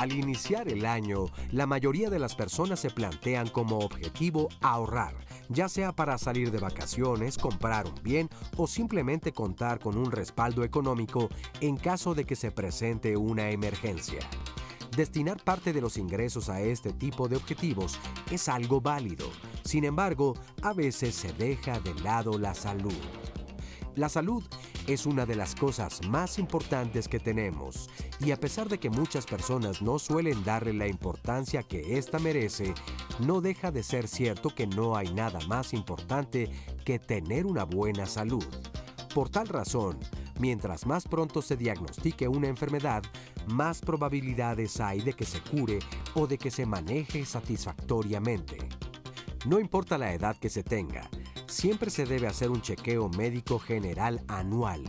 Al iniciar el año, la mayoría de las personas se plantean como objetivo ahorrar, ya sea para salir de vacaciones, comprar un bien o simplemente contar con un respaldo económico en caso de que se presente una emergencia. Destinar parte de los ingresos a este tipo de objetivos es algo válido. Sin embargo, a veces se deja de lado la salud. La salud es una de las cosas más importantes que tenemos, y a pesar de que muchas personas no suelen darle la importancia que ésta merece, no deja de ser cierto que no hay nada más importante que tener una buena salud. Por tal razón, mientras más pronto se diagnostique una enfermedad, más probabilidades hay de que se cure o de que se maneje satisfactoriamente. No importa la edad que se tenga, siempre se debe hacer un chequeo médico general anual,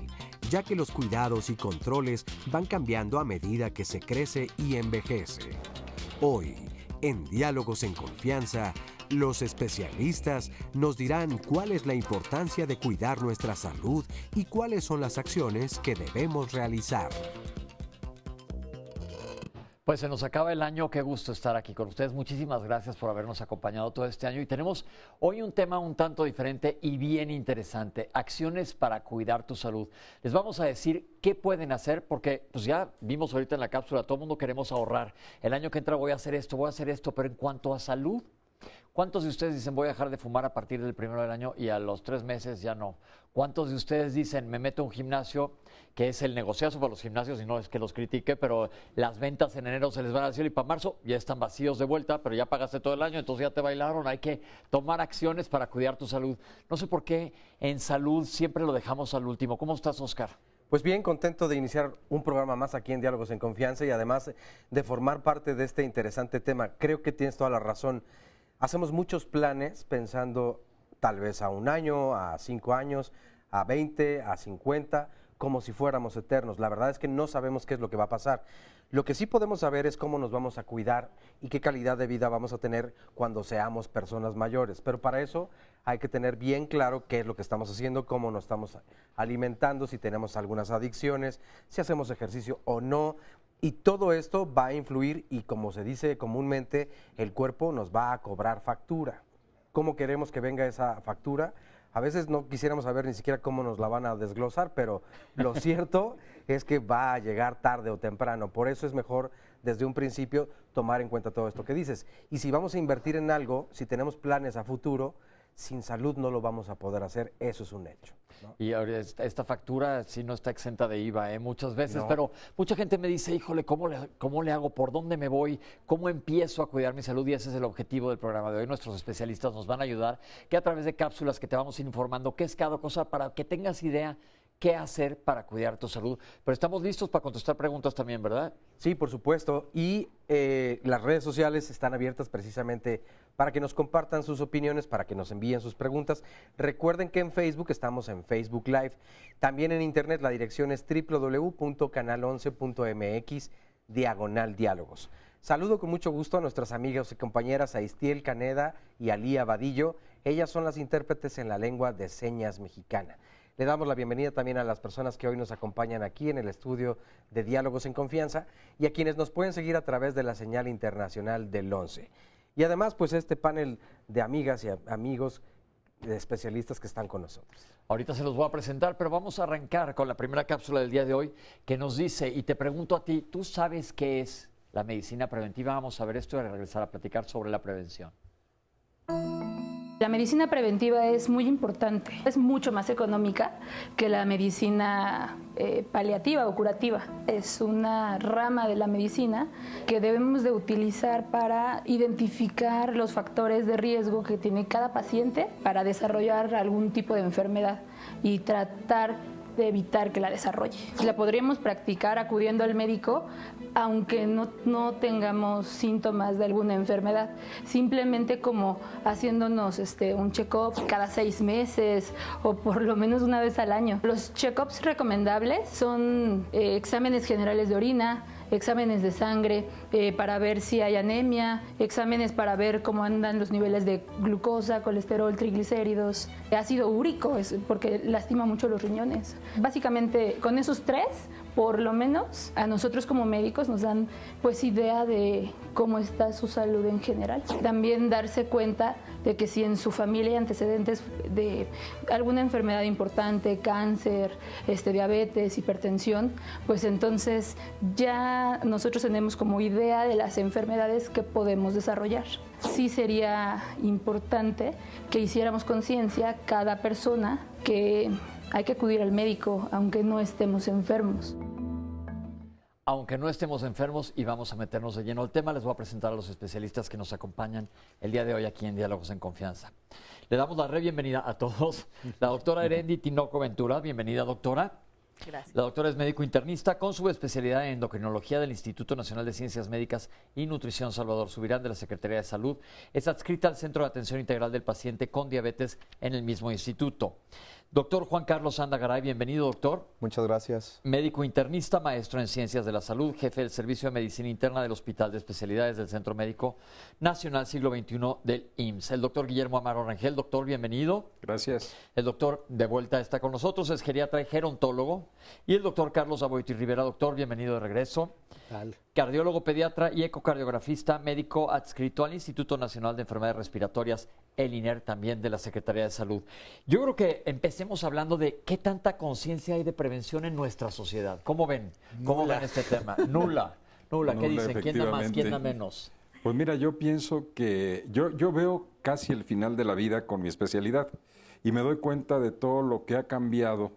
ya que los cuidados y controles van cambiando a medida que se crece y envejece. Hoy, en Diálogos en Confianza, los especialistas nos dirán cuál es la importancia de cuidar nuestra salud y cuáles son las acciones que debemos realizar. Pues se nos acaba el año, qué gusto estar aquí con ustedes. Muchísimas gracias por habernos acompañado todo este año. Y tenemos hoy un tema un tanto diferente y bien interesante, acciones para cuidar tu salud. Les vamos a decir qué pueden hacer, porque pues ya vimos ahorita en la cápsula, todo el mundo queremos ahorrar. El año que entra voy a hacer esto, pero en cuanto a salud, ¿cuántos de ustedes dicen voy a dejar de fumar a partir del 1 del año y a los 3 meses ya no? ¿Cuántos de ustedes dicen me meto a un gimnasio, que es el negociazo para los gimnasios, y no es que los critique, pero las ventas en enero se les van al cielo y para marzo ya están vacíos de vuelta, pero ya pagaste todo el año, entonces ya te bailaron? Hay que tomar acciones para cuidar tu salud. No sé por qué en salud siempre lo dejamos al último. ¿Cómo estás, Oscar? Pues bien, contento de iniciar un programa más aquí en Diálogos en Confianza y además de formar parte de este interesante tema. Creo que tienes toda la razón. Hacemos muchos planes pensando tal vez a 1 año, a 5 años, a 20, a 50, como si fuéramos eternos. La verdad es que no sabemos qué es lo que va a pasar. Lo que sí podemos saber es cómo nos vamos a cuidar y qué calidad de vida vamos a tener cuando seamos personas mayores. Pero para eso hay que tener bien claro qué es lo que estamos haciendo, cómo nos estamos alimentando, si tenemos algunas adicciones, si hacemos ejercicio o no. Y todo esto va a influir y, como se dice comúnmente, el cuerpo nos va a cobrar factura. ¿Cómo queremos que venga esa factura? A veces no quisiéramos saber ni siquiera cómo nos la van a desglosar, pero lo cierto es que va a llegar tarde o temprano. Por eso es mejor desde un principio tomar en cuenta todo esto que dices. Y si vamos a invertir en algo, si tenemos planes a futuro, sin salud no lo vamos a poder hacer, eso es un hecho, ¿no? Y ahora esta factura sí no está exenta de IVA, muchas veces, No. pero mucha gente me dice, híjole, ¿cómo le hago? ¿Por dónde me voy? ¿Cómo empiezo a cuidar mi salud? Y ese es el objetivo del programa de hoy. Nuestros especialistas nos van a ayudar, que a través de cápsulas que te vamos a ir informando qué es cada cosa para que tengas idea qué hacer para cuidar tu salud. Pero estamos listos para contestar preguntas también, ¿verdad? Sí, por supuesto. Y las redes sociales están abiertas precisamente para que nos compartan sus opiniones, para que nos envíen sus preguntas. Recuerden que en Facebook estamos en Facebook Live. También en Internet la dirección es www.canal11.mx/diálogos. Saludo con mucho gusto a nuestras amigas y compañeras Aistiel Caneda y Alía Vadillo. Ellas son las intérpretes en la lengua de señas mexicana. Le damos la bienvenida también a las personas que hoy nos acompañan aquí en el estudio de Diálogos en Confianza y a quienes nos pueden seguir a través de la señal internacional del 11. Y además, pues este panel de amigas y amigos, de especialistas que están con nosotros. Ahorita se los voy a presentar, pero vamos a arrancar con la primera cápsula del día de hoy que nos dice, y te pregunto a ti, ¿tú sabes qué es la medicina preventiva? Vamos a ver esto y a regresar a platicar sobre la prevención. La medicina preventiva es muy importante, es mucho más económica que la medicina paliativa o curativa. Es una rama de la medicina que debemos de utilizar para identificar los factores de riesgo que tiene cada paciente para desarrollar algún tipo de enfermedad y tratar de evitar que la desarrolle. La podríamos practicar acudiendo al médico aunque no tengamos síntomas de alguna enfermedad, simplemente como haciéndonos un check-up cada 6 meses o por lo menos una vez al año. Los check-ups recomendables son exámenes generales de orina, exámenes de sangre para ver si hay anemia, exámenes para ver cómo andan los niveles de glucosa, colesterol, triglicéridos, ácido úrico, porque lastima mucho los riñones. Básicamente con esos 3 por lo menos a nosotros como médicos nos dan pues idea de cómo está su salud en general. También darse cuenta de que si en su familia hay antecedentes de alguna enfermedad importante, cáncer, diabetes, hipertensión, pues entonces ya nosotros tenemos como idea de las enfermedades que podemos desarrollar. Sí sería importante que hiciéramos conciencia cada persona que hay que acudir al médico aunque no estemos enfermos. Aunque no estemos enfermos, y vamos a meternos de lleno al tema, les voy a presentar a los especialistas que nos acompañan el día de hoy aquí en Diálogos en Confianza. Le damos la bienvenida a todos. La doctora Erendi Tinoco Ventura, bienvenida, doctora. Gracias. La doctora es médico internista con subespecialidad en endocrinología del Instituto Nacional de Ciencias Médicas y Nutrición Salvador Subirán de la Secretaría de Salud. Es adscrita al Centro de Atención Integral del Paciente con Diabetes en el mismo instituto. Doctor Juan Carlos Anda Garay, bienvenido, doctor. Muchas gracias. Médico internista, maestro en Ciencias de la Salud, jefe del Servicio de Medicina Interna del Hospital de Especialidades del Centro Médico Nacional Siglo XXI del IMSS. El doctor Guillermo Amaro Rangel, doctor, bienvenido. Gracias. El doctor de vuelta está con nosotros, es geriatra y gerontólogo. Y el doctor Carlos Aboiti Rivera, doctor, bienvenido de regreso. Tal. Cardiólogo pediatra y ecocardiografista, médico adscrito al Instituto Nacional de Enfermedades Respiratorias, el INER, también de la Secretaría de Salud. Yo creo que empecemos hablando de qué tanta conciencia hay de prevención en nuestra sociedad. ¿Cómo ven? ¿Cómo ven este tema? Nula. Nula, ¿qué dicen? ¿Quién da más? ¿Quién da menos? Pues mira, yo pienso que yo veo casi el final de la vida con mi especialidad y me doy cuenta de todo lo que ha cambiado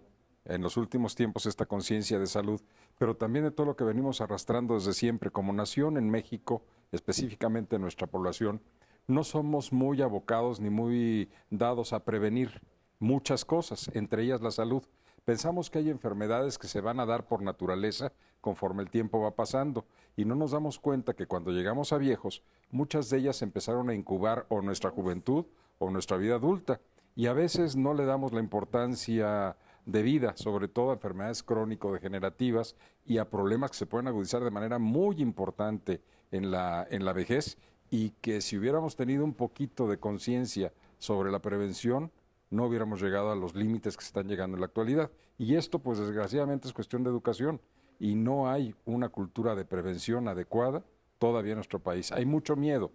en los últimos tiempos esta conciencia de salud, pero también de todo lo que venimos arrastrando desde siempre. Como nación en México, específicamente nuestra población, no somos muy abocados ni muy dados a prevenir muchas cosas, entre ellas la salud. Pensamos que hay enfermedades que se van a dar por naturaleza conforme el tiempo va pasando y no nos damos cuenta que cuando llegamos a viejos, muchas de ellas empezaron a incubar o nuestra juventud o nuestra vida adulta y a veces no le damos la importancia de vida, sobre todo a enfermedades crónico-degenerativas y a problemas que se pueden agudizar de manera muy importante en la vejez y que si hubiéramos tenido un poquito de conciencia sobre la prevención, no hubiéramos llegado a los límites que se están llegando en la actualidad. Y esto, pues desgraciadamente, es cuestión de educación y no hay una cultura de prevención adecuada todavía en nuestro país. Hay mucho miedo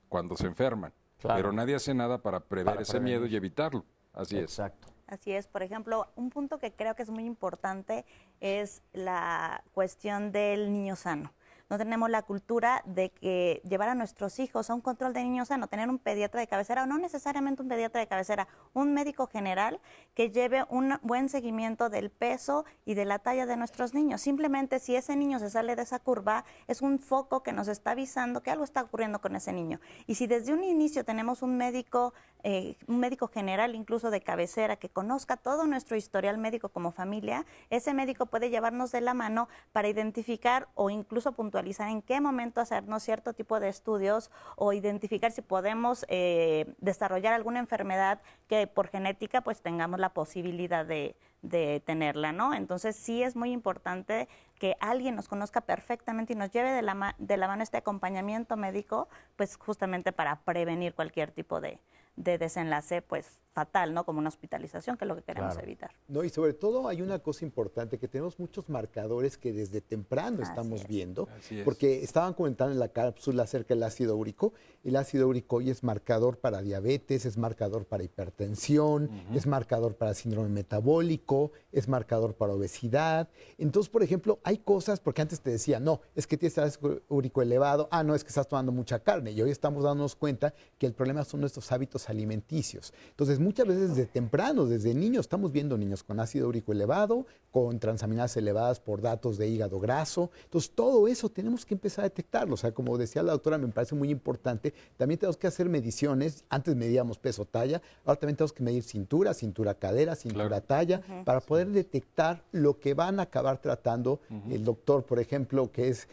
cuando se enferman, pero nadie hace nada para prever ese miedo y evitarlo. Así es. Exacto. Así es. Por ejemplo, un punto que creo que es muy importante es la cuestión del niño sano. No tenemos la cultura de que llevar a nuestros hijos a un control de niño sano, tener un pediatra de cabecera, o no necesariamente un pediatra de cabecera, un médico general que lleve un buen seguimiento del peso y de la talla de nuestros niños. Simplemente si ese niño se sale de esa curva, es un foco que nos está avisando que algo está ocurriendo con ese niño. Y si desde un inicio tenemos un médico general, incluso de cabecera, que conozca todo nuestro historial médico como familia, ese médico puede llevarnos de la mano para identificar o incluso puntualizar en qué momento hacernos cierto tipo de estudios o identificar si podemos desarrollar alguna enfermedad que por genética pues tengamos la posibilidad de tenerla, ¿no? Entonces sí es muy importante que alguien nos conozca perfectamente y nos lleve de la mano este acompañamiento médico, pues justamente para prevenir cualquier tipo de desenlace pues fatal, ¿no? Como una hospitalización, que es lo que queremos evitar. No, y sobre todo hay una cosa importante, que tenemos muchos marcadores que desde temprano estamos viendo, porque estaban comentando en la cápsula acerca del ácido úrico. El ácido úrico hoy es marcador para diabetes, es marcador para hipertensión, es marcador para síndrome metabólico, es marcador para obesidad. Entonces, por ejemplo, hay cosas, porque antes te decía, no, es que tienes el ácido úrico elevado, no, es que estás tomando mucha carne, y hoy estamos dándonos cuenta que el problema son nuestros hábitos alimenticios. Entonces, muchas veces desde temprano, desde niños, estamos viendo niños con ácido úrico elevado, con transaminadas elevadas por datos de hígado graso. Entonces, todo eso tenemos que empezar a detectarlo. O sea, como decía la doctora, me parece muy importante. También tenemos que hacer mediciones. Antes medíamos peso, talla. Ahora también tenemos que medir cintura, cadera, cintura, talla, para poder detectar lo que van a acabar tratando. El doctor, por ejemplo, que es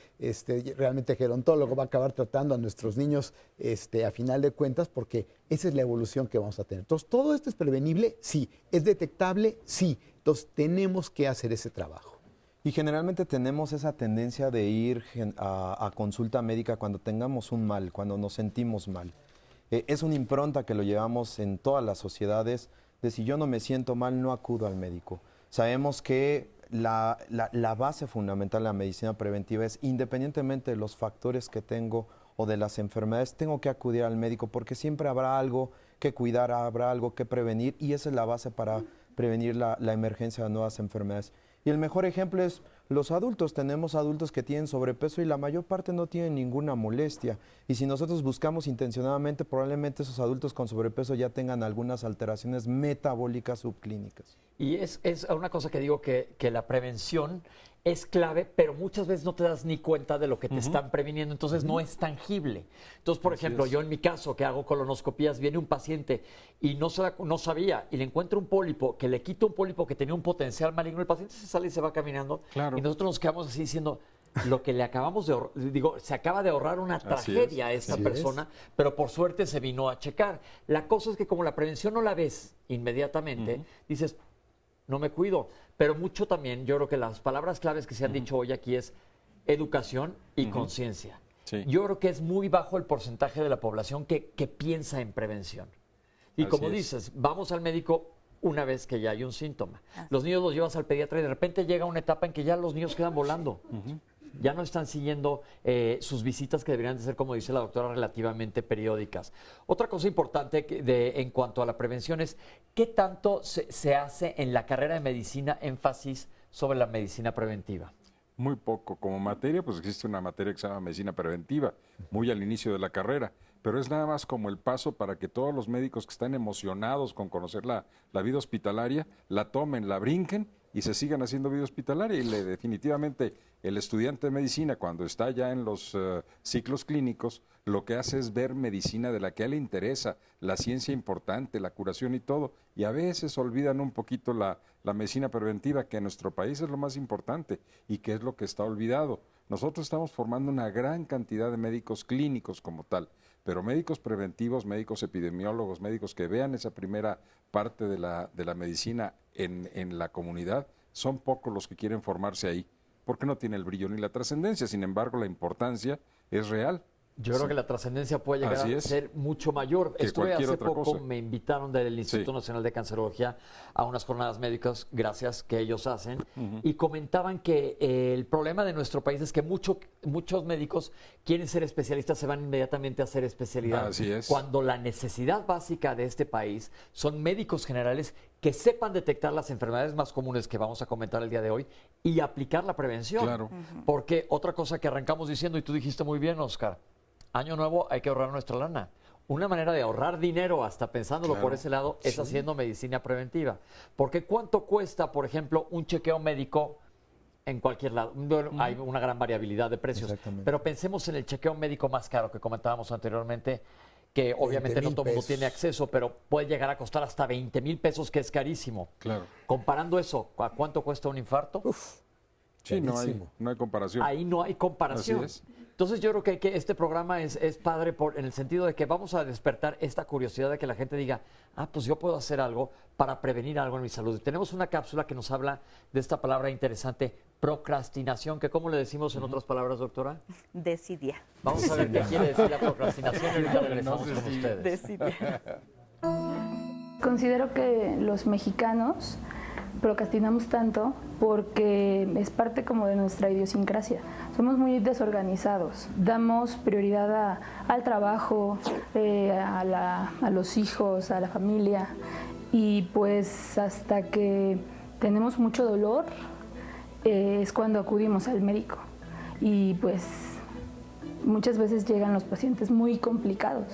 realmente gerontólogo, va a acabar tratando a nuestros niños a final de cuentas, porque esa es la evolución que vamos a tener. Entonces, ¿todo esto es prevenible? Sí. ¿Es detectable? Sí. Entonces, tenemos que hacer ese trabajo. Y generalmente tenemos esa tendencia de ir a consulta médica cuando tengamos un mal, cuando nos sentimos mal. Es una impronta que lo llevamos en todas las sociedades, de si yo no me siento mal, no acudo al médico. Sabemos que la base fundamental de la medicina preventiva es, independientemente de los factores que tengo o de las enfermedades, tengo que acudir al médico porque siempre habrá algo que cuidar, habrá algo que prevenir, y esa es la base para prevenir la emergencia de nuevas enfermedades. Y el mejor ejemplo es los adultos. Tenemos adultos que tienen sobrepeso y la mayor parte no tienen ninguna molestia. Y si nosotros buscamos intencionadamente, probablemente esos adultos con sobrepeso ya tengan algunas alteraciones metabólicas subclínicas. Y es una cosa que digo que la prevención es clave, pero muchas veces no te das ni cuenta de lo que te están previniendo, entonces no es tangible. Entonces, por ejemplo, yo en mi caso, que hago colonoscopías, viene un paciente y no sabía, y le encuentro un pólipo, que le quito un pólipo que tenía un potencial maligno, el paciente se sale y se va caminando, y nosotros nos quedamos así diciendo, lo que le acabamos de se acaba de ahorrar una tragedia a esta persona, pero por suerte se vino a checar. La cosa es que como la prevención no la ves inmediatamente, dices, no me cuido. Pero mucho también, yo creo que las palabras claves que se han dicho hoy aquí es educación y conciencia. Sí. Yo creo que es muy bajo el porcentaje de la población que piensa en prevención. Y así como dices, vamos al médico una vez que ya hay un síntoma. Los niños los llevas al pediatra y de repente llega una etapa en que ya los niños quedan volando. Ya no están siguiendo sus visitas, que deberían de ser, como dice la doctora, relativamente periódicas. Otra cosa importante en cuanto a la prevención es qué tanto se hace en la carrera de medicina énfasis sobre la medicina preventiva. Muy poco. Como materia, pues existe una materia que se llama medicina preventiva, muy al inicio de la carrera, pero es nada más como el paso para que todos los médicos que están emocionados con conocer la vida hospitalaria, la tomen, la brinquen y se sigan haciendo vida hospitalaria. Y definitivamente el estudiante de medicina, cuando está ya en los ciclos clínicos, lo que hace es ver medicina de la que a él le interesa, la ciencia importante, la curación y todo, y a veces olvidan un poquito la medicina preventiva, que en nuestro país es lo más importante y que es lo que está olvidado. Nosotros estamos formando una gran cantidad de médicos clínicos como tal, pero médicos preventivos, médicos epidemiólogos, médicos que vean esa primera parte de la medicina en la comunidad, son pocos los que quieren formarse ahí, porque no tiene el brillo ni la trascendencia. Sin embargo, la importancia es real. Yo creo que la trascendencia puede llegar a ser mucho mayor. Estuve hace poco, me invitaron del Instituto Nacional de Cancerología a unas jornadas médicas, gracias, que ellos hacen, y comentaban que el problema de nuestro país es que muchos médicos quieren ser especialistas, se van inmediatamente a hacer especialidad. Así es. Cuando la necesidad básica de este país son médicos generales que sepan detectar las enfermedades más comunes que vamos a comentar el día de hoy y aplicar la prevención. Claro. Porque otra cosa que arrancamos diciendo, y tú dijiste muy bien, Oscar, año nuevo hay que ahorrar nuestra lana. Una manera de ahorrar dinero, hasta pensándolo por ese lado, es haciendo medicina preventiva. Porque ¿cuánto cuesta, por ejemplo, un chequeo médico en cualquier lado? Hay una gran variabilidad de precios. Pero pensemos en el chequeo médico más caro que comentábamos anteriormente, que obviamente no todo el mundo tiene acceso, pero puede llegar a costar hasta 20,000 pesos, que es carísimo. Claro. Comparando eso, ¿a cuánto cuesta un infarto? Sí, no hay comparación. Ahí no hay comparación. Así es. Entonces yo creo que este programa es padre en el sentido de que vamos a despertar esta curiosidad de que la gente diga, pues yo puedo hacer algo para prevenir algo en mi salud. Tenemos una cápsula que nos habla de esta palabra interesante, procrastinación, que ¿cómo le decimos en otras palabras, doctora? Desidia. Vamos a ver qué quiere decir la procrastinación y ahorita regresamos con ustedes. Desidia. Considero que los mexicanos procrastinamos tanto porque es parte como de nuestra idiosincrasia. Somos muy desorganizados, damos prioridad al trabajo, a los hijos, a la familia, y pues hasta que tenemos mucho dolor es cuando acudimos al médico, y pues muchas veces llegan los pacientes muy complicados.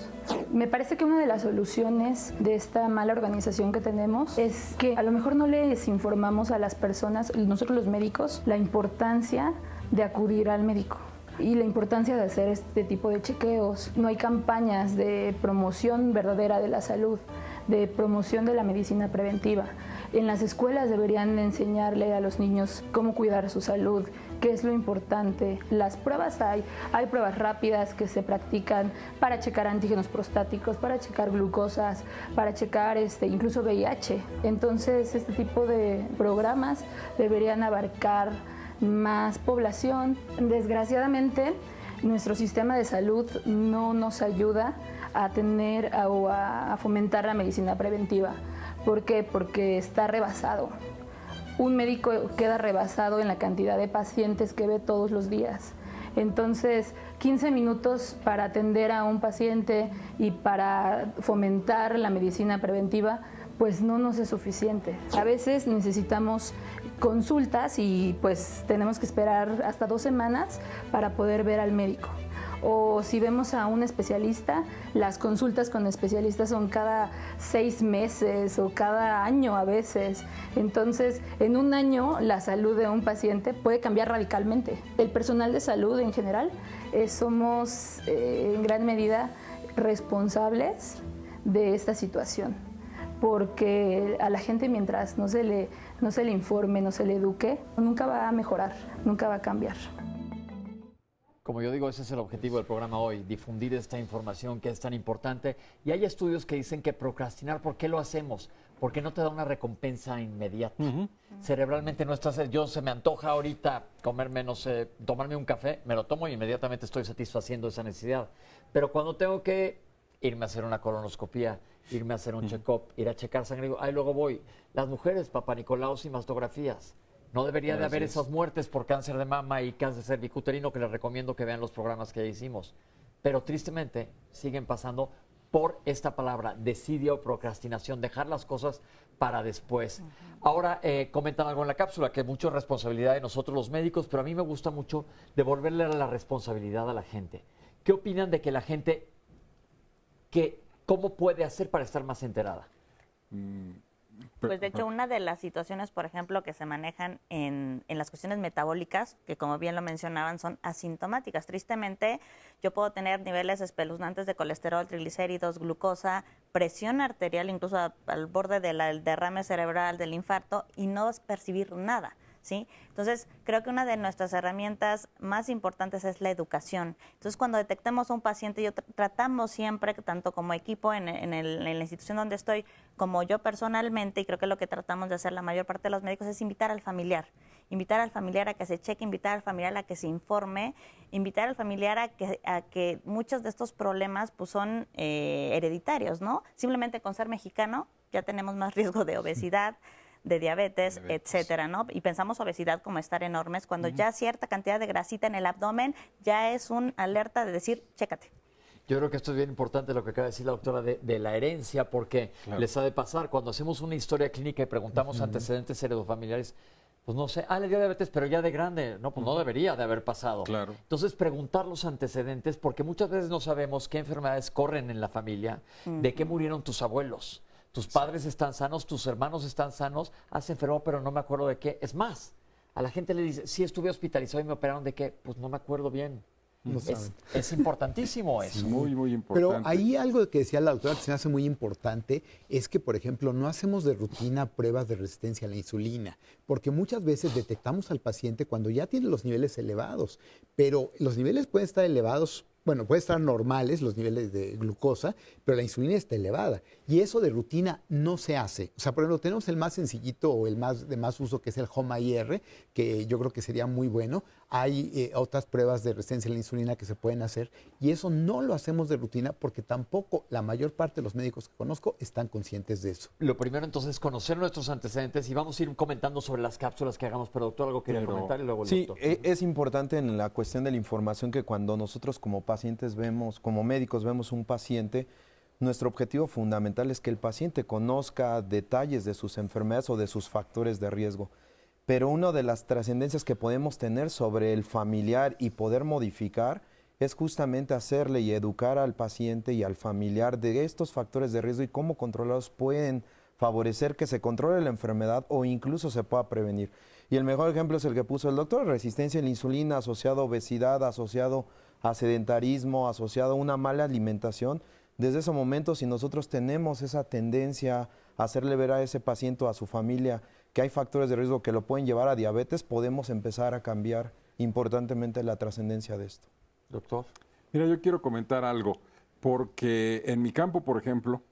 Me parece que una de las soluciones de esta mala organización que tenemos es que a lo mejor no les informamos a las personas, nosotros los médicos, la importancia de acudir al médico y la importancia de hacer este tipo de chequeos. No hay campañas de promoción verdadera de la salud, de promoción de la medicina preventiva. En las escuelas deberían enseñarle a los niños cómo cuidar su salud, qué es lo importante. Las pruebas hay pruebas rápidas que se practican para checar antígenos prostáticos, para checar glucosas, para checar incluso VIH. Entonces, este tipo de programas deberían abarcar más población. Desgraciadamente, nuestro sistema de salud no nos ayuda a tener o a fomentar la medicina preventiva. ¿Por qué? Porque está rebasado. un médico queda rebasado en la cantidad de pacientes que ve todos los días. Entonces, 15 minutos para atender a un paciente y para fomentar la medicina preventiva, pues no nos es suficiente. A veces necesitamos consultas y pues tenemos que esperar hasta 2 semanas para poder ver al médico. O si vemos a un especialista, las consultas con especialistas son cada 6 meses o cada año a veces. Entonces, en un año la salud de un paciente puede cambiar radicalmente. El personal de salud en general somos en gran medida responsables de esta situación, porque a la gente mientras no se le informe, no se le eduque, nunca va a mejorar, nunca va a cambiar. Como yo digo, ese es el objetivo del programa hoy, difundir esta información que es tan importante. Y hay estudios que dicen que procrastinar, ¿por qué lo hacemos? Porque no te da una recompensa inmediata. Cerebralmente no estás, yo se me antoja ahorita comerme, no sé, tomarme un café, me lo tomo y inmediatamente estoy satisfaciendo esa necesidad. Pero cuando tengo que irme a hacer una colonoscopía, irme a hacer un check-up, ir a checar sangre, digo, ay, luego voy. Las mujeres, Papá Nicolaos y mastografías. No debería de haber esas muertes por cáncer de mama y cáncer cervicuterino, que les recomiendo que vean los programas que ya hicimos. Pero tristemente siguen pasando por esta palabra, desidia o procrastinación, dejar las cosas para después. Ahora comentan algo en la cápsula, que mucho es responsabilidad de nosotros los médicos, pero a mí me gusta mucho devolverle la responsabilidad a la gente. ¿Qué opinan de que la gente, cómo puede hacer para estar más enterada? Pues de hecho, una de las situaciones, por ejemplo, que se manejan en las cuestiones metabólicas, que como bien lo mencionaban, son asintomáticas. Tristemente, yo puedo tener niveles espeluznantes de colesterol, triglicéridos, glucosa, presión arterial, incluso al borde del derrame cerebral, del infarto, y no percibir nada. ¿Sí? Entonces, creo que una de nuestras herramientas más importantes es la educación. Entonces, cuando detectemos a un paciente, tratamos siempre, tanto como equipo en la institución donde estoy, como yo personalmente, y creo que lo que tratamos de hacer la mayor parte de los médicos es invitar al familiar a que se cheque, invitar al familiar a que se informe, invitar al familiar a que muchos de estos problemas pues, son hereditarios, ¿no? Simplemente con ser mexicano ya tenemos más riesgo de obesidad, de diabetes, etcétera, ¿no? Y pensamos obesidad como estar enormes, cuando ya cierta cantidad de grasita en el abdomen ya es un alerta de decir, chécate. Yo creo que esto es bien importante lo que acaba de decir la doctora de la herencia, porque les ha de pasar, cuando hacemos una historia clínica y preguntamos antecedentes heredofamiliares, pues no sé, le dio diabetes, pero ya de grande, no, pues no debería de haber pasado. Claro. Entonces, preguntar los antecedentes, porque muchas veces no sabemos qué enfermedades corren en la familia, de qué murieron tus abuelos. Tus padres están sanos, tus hermanos están sanos, se enfermó, pero no me acuerdo de qué. Es más, a la gente le dice, sí estuve hospitalizado y me operaron de qué, pues no me acuerdo bien. No es importantísimo eso. Muy, muy importante. Pero ahí algo que decía la doctora que se me hace muy importante es que, por ejemplo, no hacemos de rutina pruebas de resistencia a la insulina, porque muchas veces detectamos al paciente cuando ya tiene los niveles elevados, pero los niveles pueden estar elevados. Bueno, puede estar normales los niveles de glucosa, pero la insulina está elevada. Y eso de rutina no se hace. O sea, por ejemplo, tenemos el más sencillito o el más de más uso, que es el HOMA-IR, que yo creo que sería muy bueno. Hay otras pruebas de resistencia a la insulina que se pueden hacer. Y eso no lo hacemos de rutina porque tampoco la mayor parte de los médicos que conozco están conscientes de eso. Lo primero entonces es conocer nuestros antecedentes y vamos a ir comentando sobre las cápsulas que hagamos. Pero doctor, algo quería comentar y luego el sí, doctor. Es importante en la cuestión de la información que cuando nosotros como pacientes vemos, como médicos vemos un paciente, nuestro objetivo fundamental es que el paciente conozca detalles de sus enfermedades o de sus factores de riesgo. Pero una de las trascendencias que podemos tener sobre el familiar y poder modificar es justamente hacerle y educar al paciente y al familiar de estos factores de riesgo y cómo controlarlos pueden favorecer que se controle la enfermedad o incluso se pueda prevenir. Y el mejor ejemplo es el que puso el doctor, resistencia a la insulina asociado a obesidad, asociado a sedentarismo, asociado a una mala alimentación. Desde ese momento, si nosotros tenemos esa tendencia a hacerle ver a ese paciente o a su familia que hay factores de riesgo que lo pueden llevar a diabetes, podemos empezar a cambiar importantemente la trascendencia de esto. Doctor. Mira, yo quiero comentar algo, porque en mi campo, por ejemplo,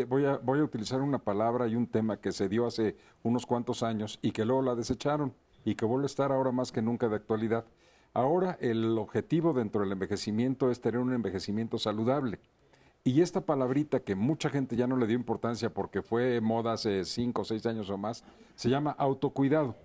voy a utilizar una palabra y un tema que se dio hace unos cuantos años y que luego la desecharon y que vuelve a estar ahora más que nunca de actualidad. Ahora el objetivo dentro del envejecimiento es tener un envejecimiento saludable. Y esta palabrita que mucha gente ya no le dio importancia porque fue moda hace 5 o 6 años o más, se llama autocuidado.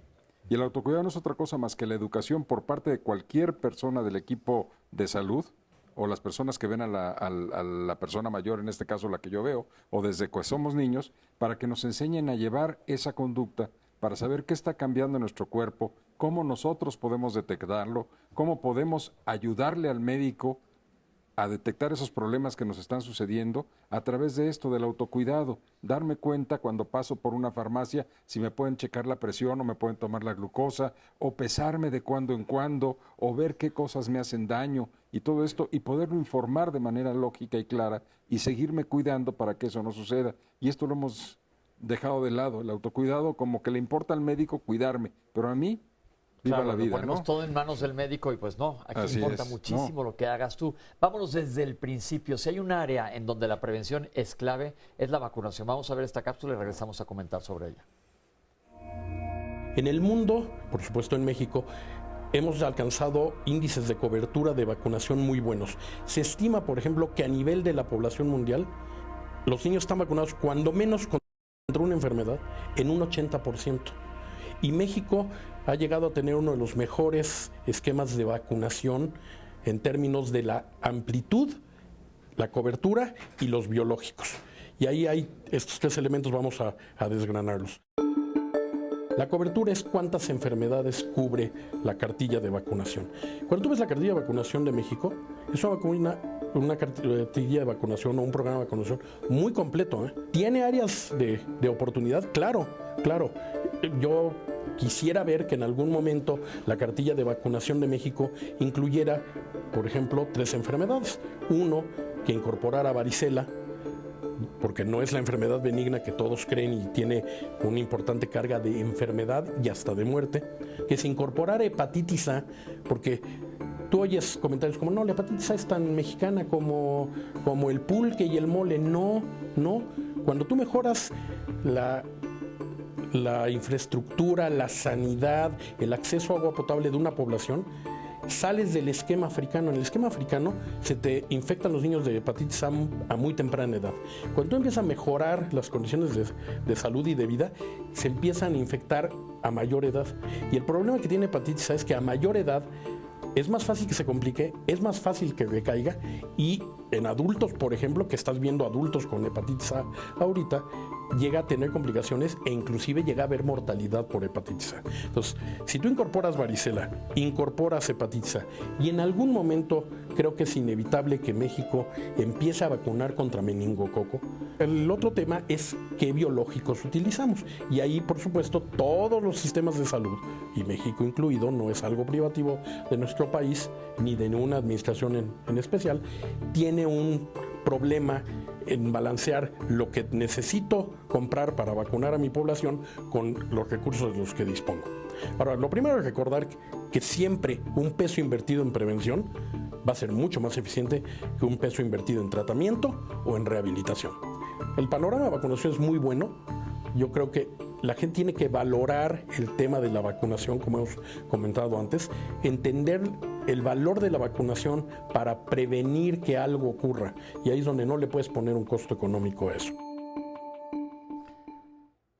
Y el autocuidado no es otra cosa más que la educación por parte de cualquier persona del equipo de salud o las personas que ven a la persona mayor, en este caso la que yo veo, o desde que somos niños, para que nos enseñen a llevar esa conducta, para saber qué está cambiando en nuestro cuerpo, cómo nosotros podemos detectarlo, cómo podemos ayudarle al médico a detectar esos problemas que nos están sucediendo a través de esto, del autocuidado, darme cuenta cuando paso por una farmacia si me pueden checar la presión o me pueden tomar la glucosa, o pesarme de cuando en cuando, o ver qué cosas me hacen daño y todo esto, y poderlo informar de manera lógica y clara y seguirme cuidando para que eso no suceda. Y esto lo hemos dejado de lado, el autocuidado, como que le importa al médico cuidarme, pero a mí viva claro, la vida, ponemos ¿no? todo en manos del médico y pues no, aquí Así importa es, muchísimo lo que hagas tú. Vámonos desde el principio. Si hay un área en donde la prevención es clave, es la vacunación. Vamos a ver esta cápsula y regresamos a comentar sobre ella. En el mundo, por supuesto en México, hemos alcanzado índices de cobertura de vacunación muy buenos. Se estima, por ejemplo, que a nivel de la población mundial, los niños están vacunados cuando menos contra una enfermedad en un 80%. Y México ha llegado a tener uno de los mejores esquemas de vacunación en términos de la amplitud, la cobertura y los biológicos. Y ahí hay estos tres elementos, vamos a desgranarlos. La cobertura es cuántas enfermedades cubre la cartilla de vacunación. Cuando tú ves la cartilla de vacunación de México, es una cartilla de vacunación o un programa de vacunación muy completo, ¿eh? ¿Tiene áreas de oportunidad? Claro, claro. Yo quisiera ver que en algún momento la cartilla de vacunación de México incluyera, por ejemplo, 3 enfermedades. Uno, que incorporara varicela, porque no es la enfermedad benigna que todos creen y tiene una importante carga de enfermedad y hasta de muerte, que se incorporara hepatitis A, porque tú oyes comentarios como, no, la hepatitis A es tan mexicana como el pulque y el mole. No, no. Cuando tú mejoras la infraestructura, la sanidad, el acceso a agua potable de una población, sales del esquema africano. En el esquema africano se te infectan los niños de hepatitis A a muy temprana edad. Cuando tú empiezas a mejorar las condiciones de salud y de vida, se empiezan a infectar a mayor edad. Y el problema que tiene hepatitis A es que a mayor edad es más fácil que se complique, es más fácil que recaiga, y en adultos, por ejemplo, que estás viendo adultos con hepatitis A ahorita, llega a tener complicaciones e inclusive llega a haber mortalidad por hepatitis A. Entonces, si tú incorporas varicela, incorporas hepatitis A, y en algún momento creo que es inevitable que México empiece a vacunar contra meningococo, el otro tema es qué biológicos utilizamos. Y ahí, por supuesto, todos los sistemas de salud, y México incluido, no es algo privativo de nuestro país, ni de ninguna administración en especial, tiene un problema en balancear lo que necesito comprar para vacunar a mi población con los recursos de los que dispongo. Ahora, lo primero es recordar que siempre un peso invertido en prevención va a ser mucho más eficiente que un peso invertido en tratamiento o en rehabilitación. El panorama de vacunación es muy bueno. Yo creo que la gente tiene que valorar el tema de la vacunación, como hemos comentado antes, entender el valor de la vacunación para prevenir que algo ocurra. Y ahí es donde no le puedes poner un costo económico a eso.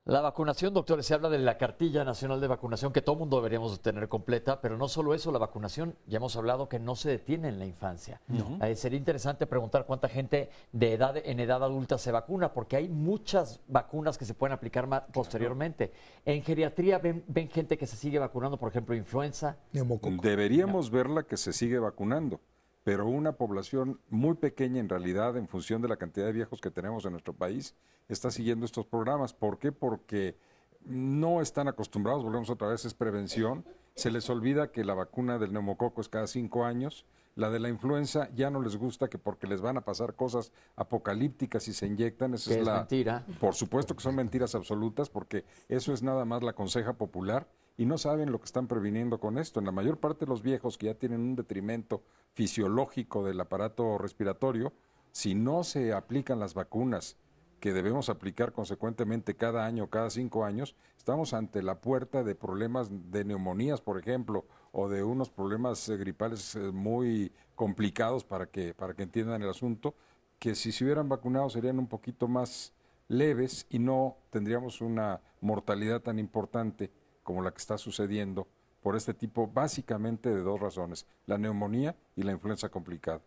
La vacunación, doctores, se habla de la cartilla nacional de vacunación que todo mundo deberíamos tener completa, pero no solo eso, la vacunación, ya hemos hablado que no se detiene en la infancia. No. Sería interesante preguntar cuánta gente en edad adulta se vacuna, porque hay muchas vacunas que se pueden aplicar posteriormente. En geriatría ven gente que se sigue vacunando, por ejemplo, influenza. Deberíamos verla que se sigue vacunando, pero una población muy pequeña en realidad, en función de la cantidad de viejos que tenemos en nuestro país, está siguiendo estos programas. ¿Por qué? Porque no están acostumbrados, volvemos otra vez, es prevención. Se les olvida que la vacuna del neumococo es cada 5 años. La de la influenza ya no les gusta, que porque les van a pasar cosas apocalípticas si se inyectan. Esa es mentira. Por supuesto que son mentiras absolutas, porque eso es nada más la conseja popular y no saben lo que están previniendo con esto. En la mayor parte de los viejos que ya tienen un detrimento fisiológico del aparato respiratorio, si no se aplican las vacunas que debemos aplicar consecuentemente cada año, cada 5 años, estamos ante la puerta de problemas de neumonías, por ejemplo, o de unos problemas gripales muy complicados para que entiendan el asunto, que si se hubieran vacunado serían un poquito más leves y no tendríamos una mortalidad tan importante como la que está sucediendo por este tipo, básicamente de 2 razones, la neumonía y la influenza complicada.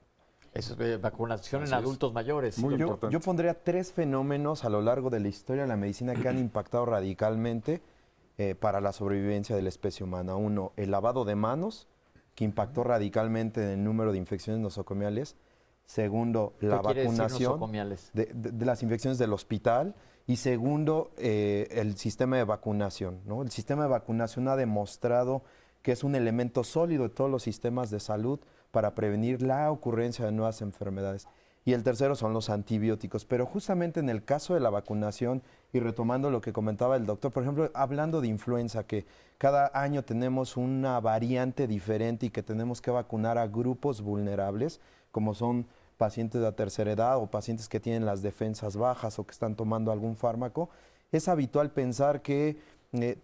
Eso es vacunación en adultos mayores. Muy Yo importante. pondría 3 fenómenos a lo largo de la historia de la medicina que han impactado radicalmente para la sobrevivencia de la especie humana. 1, el lavado de manos, que impactó radicalmente en el número de infecciones nosocomiales. 2, la vacunación de las infecciones del hospital. Y 2, el sistema de vacunación, ¿no? El sistema de vacunación ha demostrado que es un elemento sólido de todos los sistemas de salud para prevenir la ocurrencia de nuevas enfermedades. Y el 3 son los antibióticos. Pero justamente en el caso de la vacunación, y retomando lo que comentaba el doctor, por ejemplo, hablando de influenza, que cada año tenemos una variante diferente y que tenemos que vacunar a grupos vulnerables, como son pacientes de la tercera edad o pacientes que tienen las defensas bajas o que están tomando algún fármaco, es habitual pensar que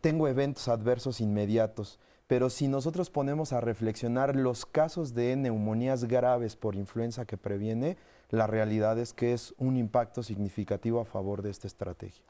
tengo eventos adversos inmediatos. Pero si nosotros ponemos a reflexionar los casos de neumonías graves por influenza que previene, la realidad es que es un impacto significativo a favor de esta estrategia.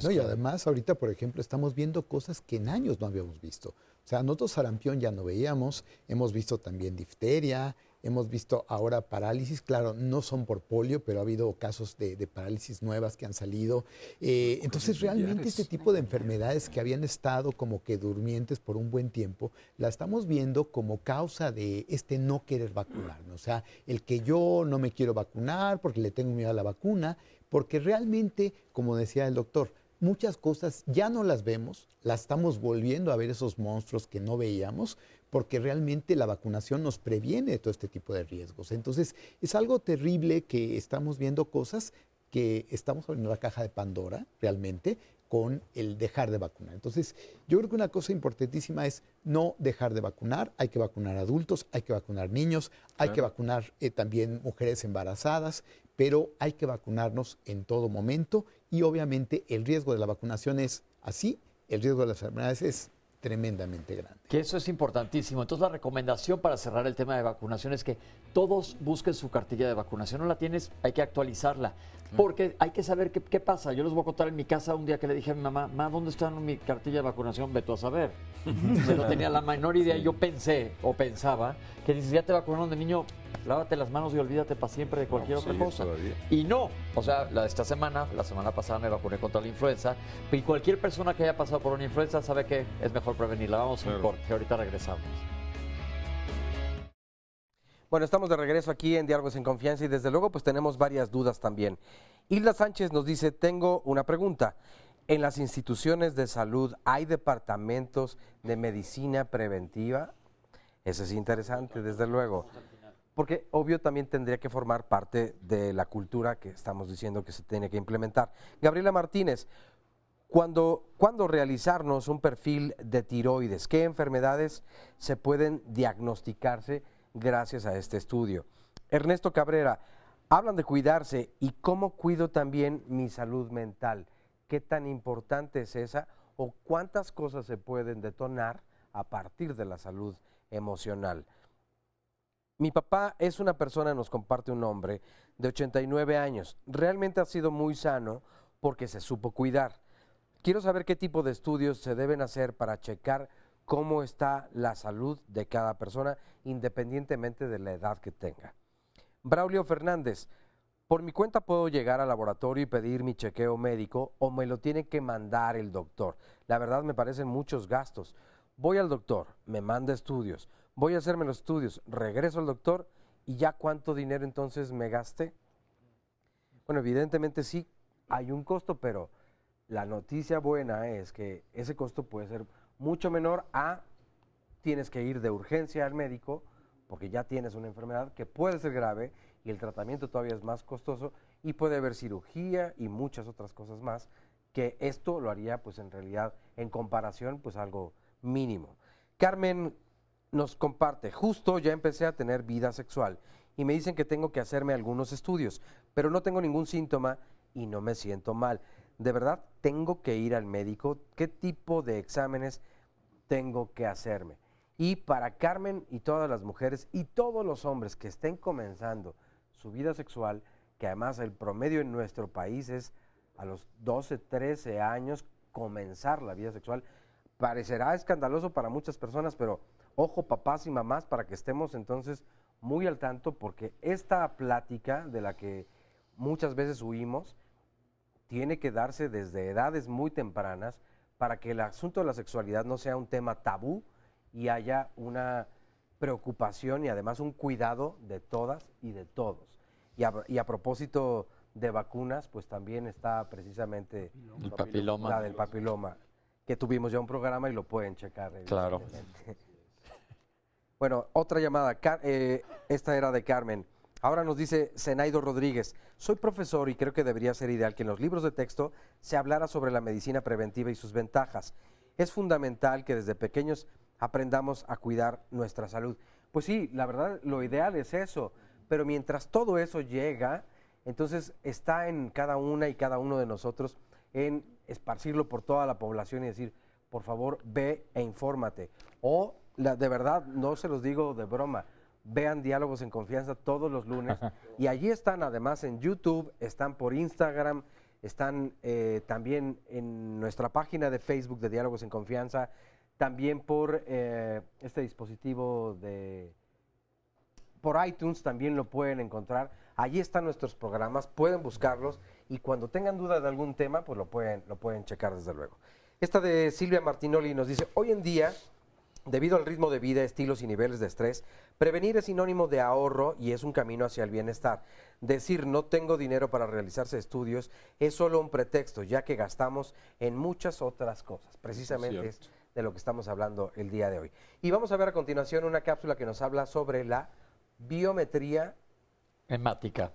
Y además, ahorita, por ejemplo, estamos viendo cosas que en años no habíamos visto. O sea, nosotros sarampión ya no veíamos, hemos visto también difteria, hemos visto ahora parálisis, claro, no son por polio, pero ha habido casos de parálisis nuevas que han salido. Entonces, realmente este tipo de enfermedades que habían estado como que durmientes por un buen tiempo, la estamos viendo como causa de este no querer vacunarnos. O sea, el que yo no me quiero vacunar porque le tengo miedo a la vacuna, porque realmente, como decía el doctor, muchas cosas ya no las vemos, las estamos volviendo a ver, esos monstruos que no veíamos, porque realmente la vacunación nos previene de todo este tipo de riesgos. Entonces, es algo terrible que estamos viendo cosas que estamos abriendo la caja de Pandora, realmente, con el dejar de vacunar. Entonces, yo creo que una cosa importantísima es no dejar de vacunar. Hay que vacunar adultos, hay que vacunar niños, hay que vacunar también mujeres embarazadas, pero hay que vacunarnos en todo momento y obviamente el riesgo de la vacunación es así, el riesgo de las enfermedades es tremendamente grande. Que eso es importantísimo. Entonces la recomendación para cerrar el tema de vacunación es que todos busquen su cartilla de vacunación. No la tienes, hay que actualizarla. Porque hay que saber qué pasa. Yo les voy a contar en mi casa un día que le dije a mi mamá, ¿dónde está mi cartilla de vacunación? Ve tú a saber. Yo no tenía la menor idea. Yo pensé o pensaba que dices, ya te vacunaron de niño, lávate las manos y olvídate para siempre de cualquier otra cosa. Todavía. Y no. O sea, la semana pasada me vacuné contra la influenza. Y cualquier persona que haya pasado por una influenza sabe que es mejor prevenirla. Vamos a un corte, ahorita regresamos. Bueno, estamos de regreso aquí en Diálogos en Confianza y desde luego pues tenemos varias dudas también. Hilda Sánchez nos dice, tengo una pregunta. ¿En las instituciones de salud hay departamentos de medicina preventiva? Eso es interesante, desde luego. Porque obvio también tendría que formar parte de la cultura que estamos diciendo que se tiene que implementar. Gabriela Martínez, ¿cuándo realizarnos un perfil de tiroides? ¿Qué enfermedades se pueden diagnosticarse gracias a este estudio? Ernesto Cabrera, hablan de cuidarse y cómo cuido también mi salud mental. ¿Qué tan importante es esa o cuántas cosas se pueden detonar a partir de la salud emocional? Mi papá es una persona, nos comparte un hombre, de 89 años. Realmente ha sido muy sano porque se supo cuidar. Quiero saber qué tipo de estudios se deben hacer para checar cómo está la salud de cada persona, independientemente de la edad que tenga. Braulio Fernández, por mi cuenta puedo llegar al laboratorio y pedir mi chequeo médico o me lo tiene que mandar el doctor. La verdad me parecen muchos gastos. Voy al doctor, me manda estudios, voy a hacerme los estudios, regreso al doctor y ya cuánto dinero entonces me gasté. Bueno, evidentemente sí hay un costo, pero la noticia buena es que ese costo puede ser mucho menor a tienes que ir de urgencia al médico porque ya tienes una enfermedad que puede ser grave y el tratamiento todavía es más costoso y puede haber cirugía y muchas otras cosas más que esto lo haría pues en realidad en comparación pues algo mínimo. Carmen nos comparte, justo ya empecé a tener vida sexual y me dicen que tengo que hacerme algunos estudios, pero no tengo ningún síntoma y no me siento mal. ¿De verdad tengo que ir al médico? ¿Qué tipo de exámenes tengo que hacerme? Y para Carmen y todas las mujeres y todos los hombres que estén comenzando su vida sexual, que además el promedio en nuestro país es a los 12, 13 años comenzar la vida sexual, parecerá escandaloso para muchas personas, pero ojo papás y mamás para que estemos entonces muy al tanto, porque esta plática de la que muchas veces huimos tiene que darse desde edades muy tempranas para que el asunto de la sexualidad no sea un tema tabú y haya una preocupación y además un cuidado de todas y de todos. Y a propósito de vacunas, pues también está precisamente el papiloma. La del papiloma, que tuvimos ya un programa y lo pueden checar. Claro. Bueno, otra llamada. Esta era de Carmen. Ahora nos dice Zenaido Rodríguez, soy profesor y creo que debería ser ideal que en los libros de texto se hablara sobre la medicina preventiva y sus ventajas. Es fundamental que desde pequeños aprendamos a cuidar nuestra salud. Pues sí, la verdad, lo ideal es eso, pero mientras todo eso llega, entonces está en cada una y cada uno de nosotros en esparcirlo por toda la población y decir, por favor, ve e infórmate. O, de verdad, no se los digo de broma, vean Diálogos en Confianza todos los lunes y allí están además en YouTube, están por Instagram, están también en nuestra página de Facebook de Diálogos en Confianza, también por este dispositivo por iTunes también lo pueden encontrar. Allí están nuestros programas, pueden buscarlos y cuando tengan duda de algún tema, pues lo pueden checar desde luego. Esta de Silvia Martinoli nos dice, hoy en día, debido al ritmo de vida, estilos y niveles de estrés, prevenir es sinónimo de ahorro y es un camino hacia el bienestar. Decir no tengo dinero para realizarse estudios es solo un pretexto, ya que gastamos en muchas otras cosas. Precisamente es de lo que estamos hablando el día de hoy. Y vamos a ver a continuación una cápsula que nos habla sobre la biometría hemática.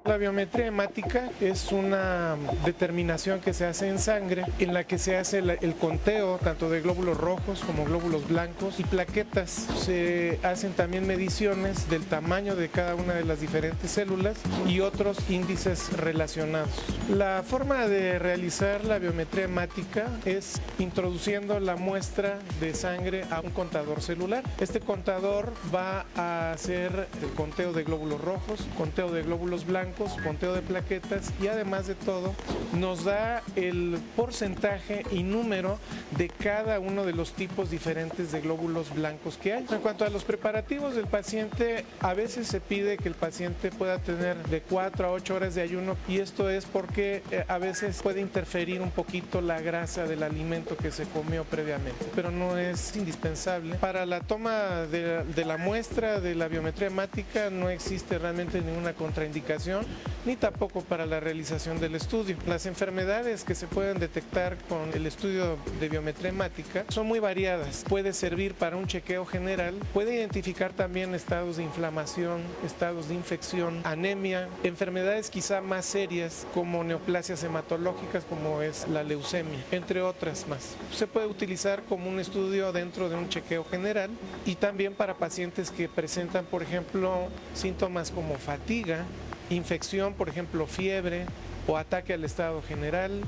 La biometría hemática es una determinación que se hace en sangre en la que se hace el conteo tanto de glóbulos rojos como glóbulos blancos y plaquetas. Se hacen también mediciones del tamaño de cada una de las diferentes células y otros índices relacionados. La forma de realizar la biometría hemática es introduciendo la muestra de sangre a un contador celular. Este contador va a hacer el conteo de glóbulos rojos, conteo de glóbulos blancos, conteo de plaquetas y además de todo nos da el porcentaje y número de cada uno de los tipos diferentes de glóbulos blancos que hay. En cuanto a los preparativos del paciente, a veces se pide que el paciente pueda tener de 4 a 8 horas de ayuno y esto es porque a veces puede interferir un poquito la grasa del alimento que se comió previamente, pero no es indispensable. Para la toma de la muestra de la biometría hemática no existe realmente ninguna contraindicación ni tampoco para la realización del estudio. Las enfermedades que se pueden detectar con el estudio de biometría hemática son muy variadas. Puede servir para un chequeo general, puede identificar también estados de inflamación, estados de infección, anemia, enfermedades quizá más serias como neoplasias hematológicas como es la leucemia, entre otras más. Se puede utilizar como un estudio dentro de un chequeo general y también para pacientes que presentan, por ejemplo, síntomas como fatiga, infección, por ejemplo, fiebre o ataque al estado general.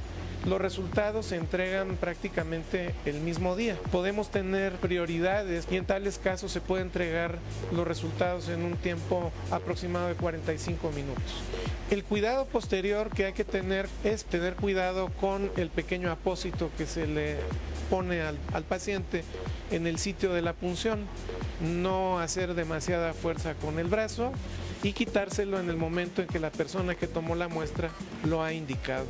Los resultados se entregan prácticamente el mismo día. Podemos tener prioridades y en tales casos se puede entregar los resultados en un tiempo aproximado de 45 minutos. El cuidado posterior que hay que tener es tener cuidado con el pequeño apósito que se le pone al paciente en el sitio de la punción. No hacer demasiada fuerza con el brazo y quitárselo en el momento en que la persona que tomó la muestra lo ha indicado.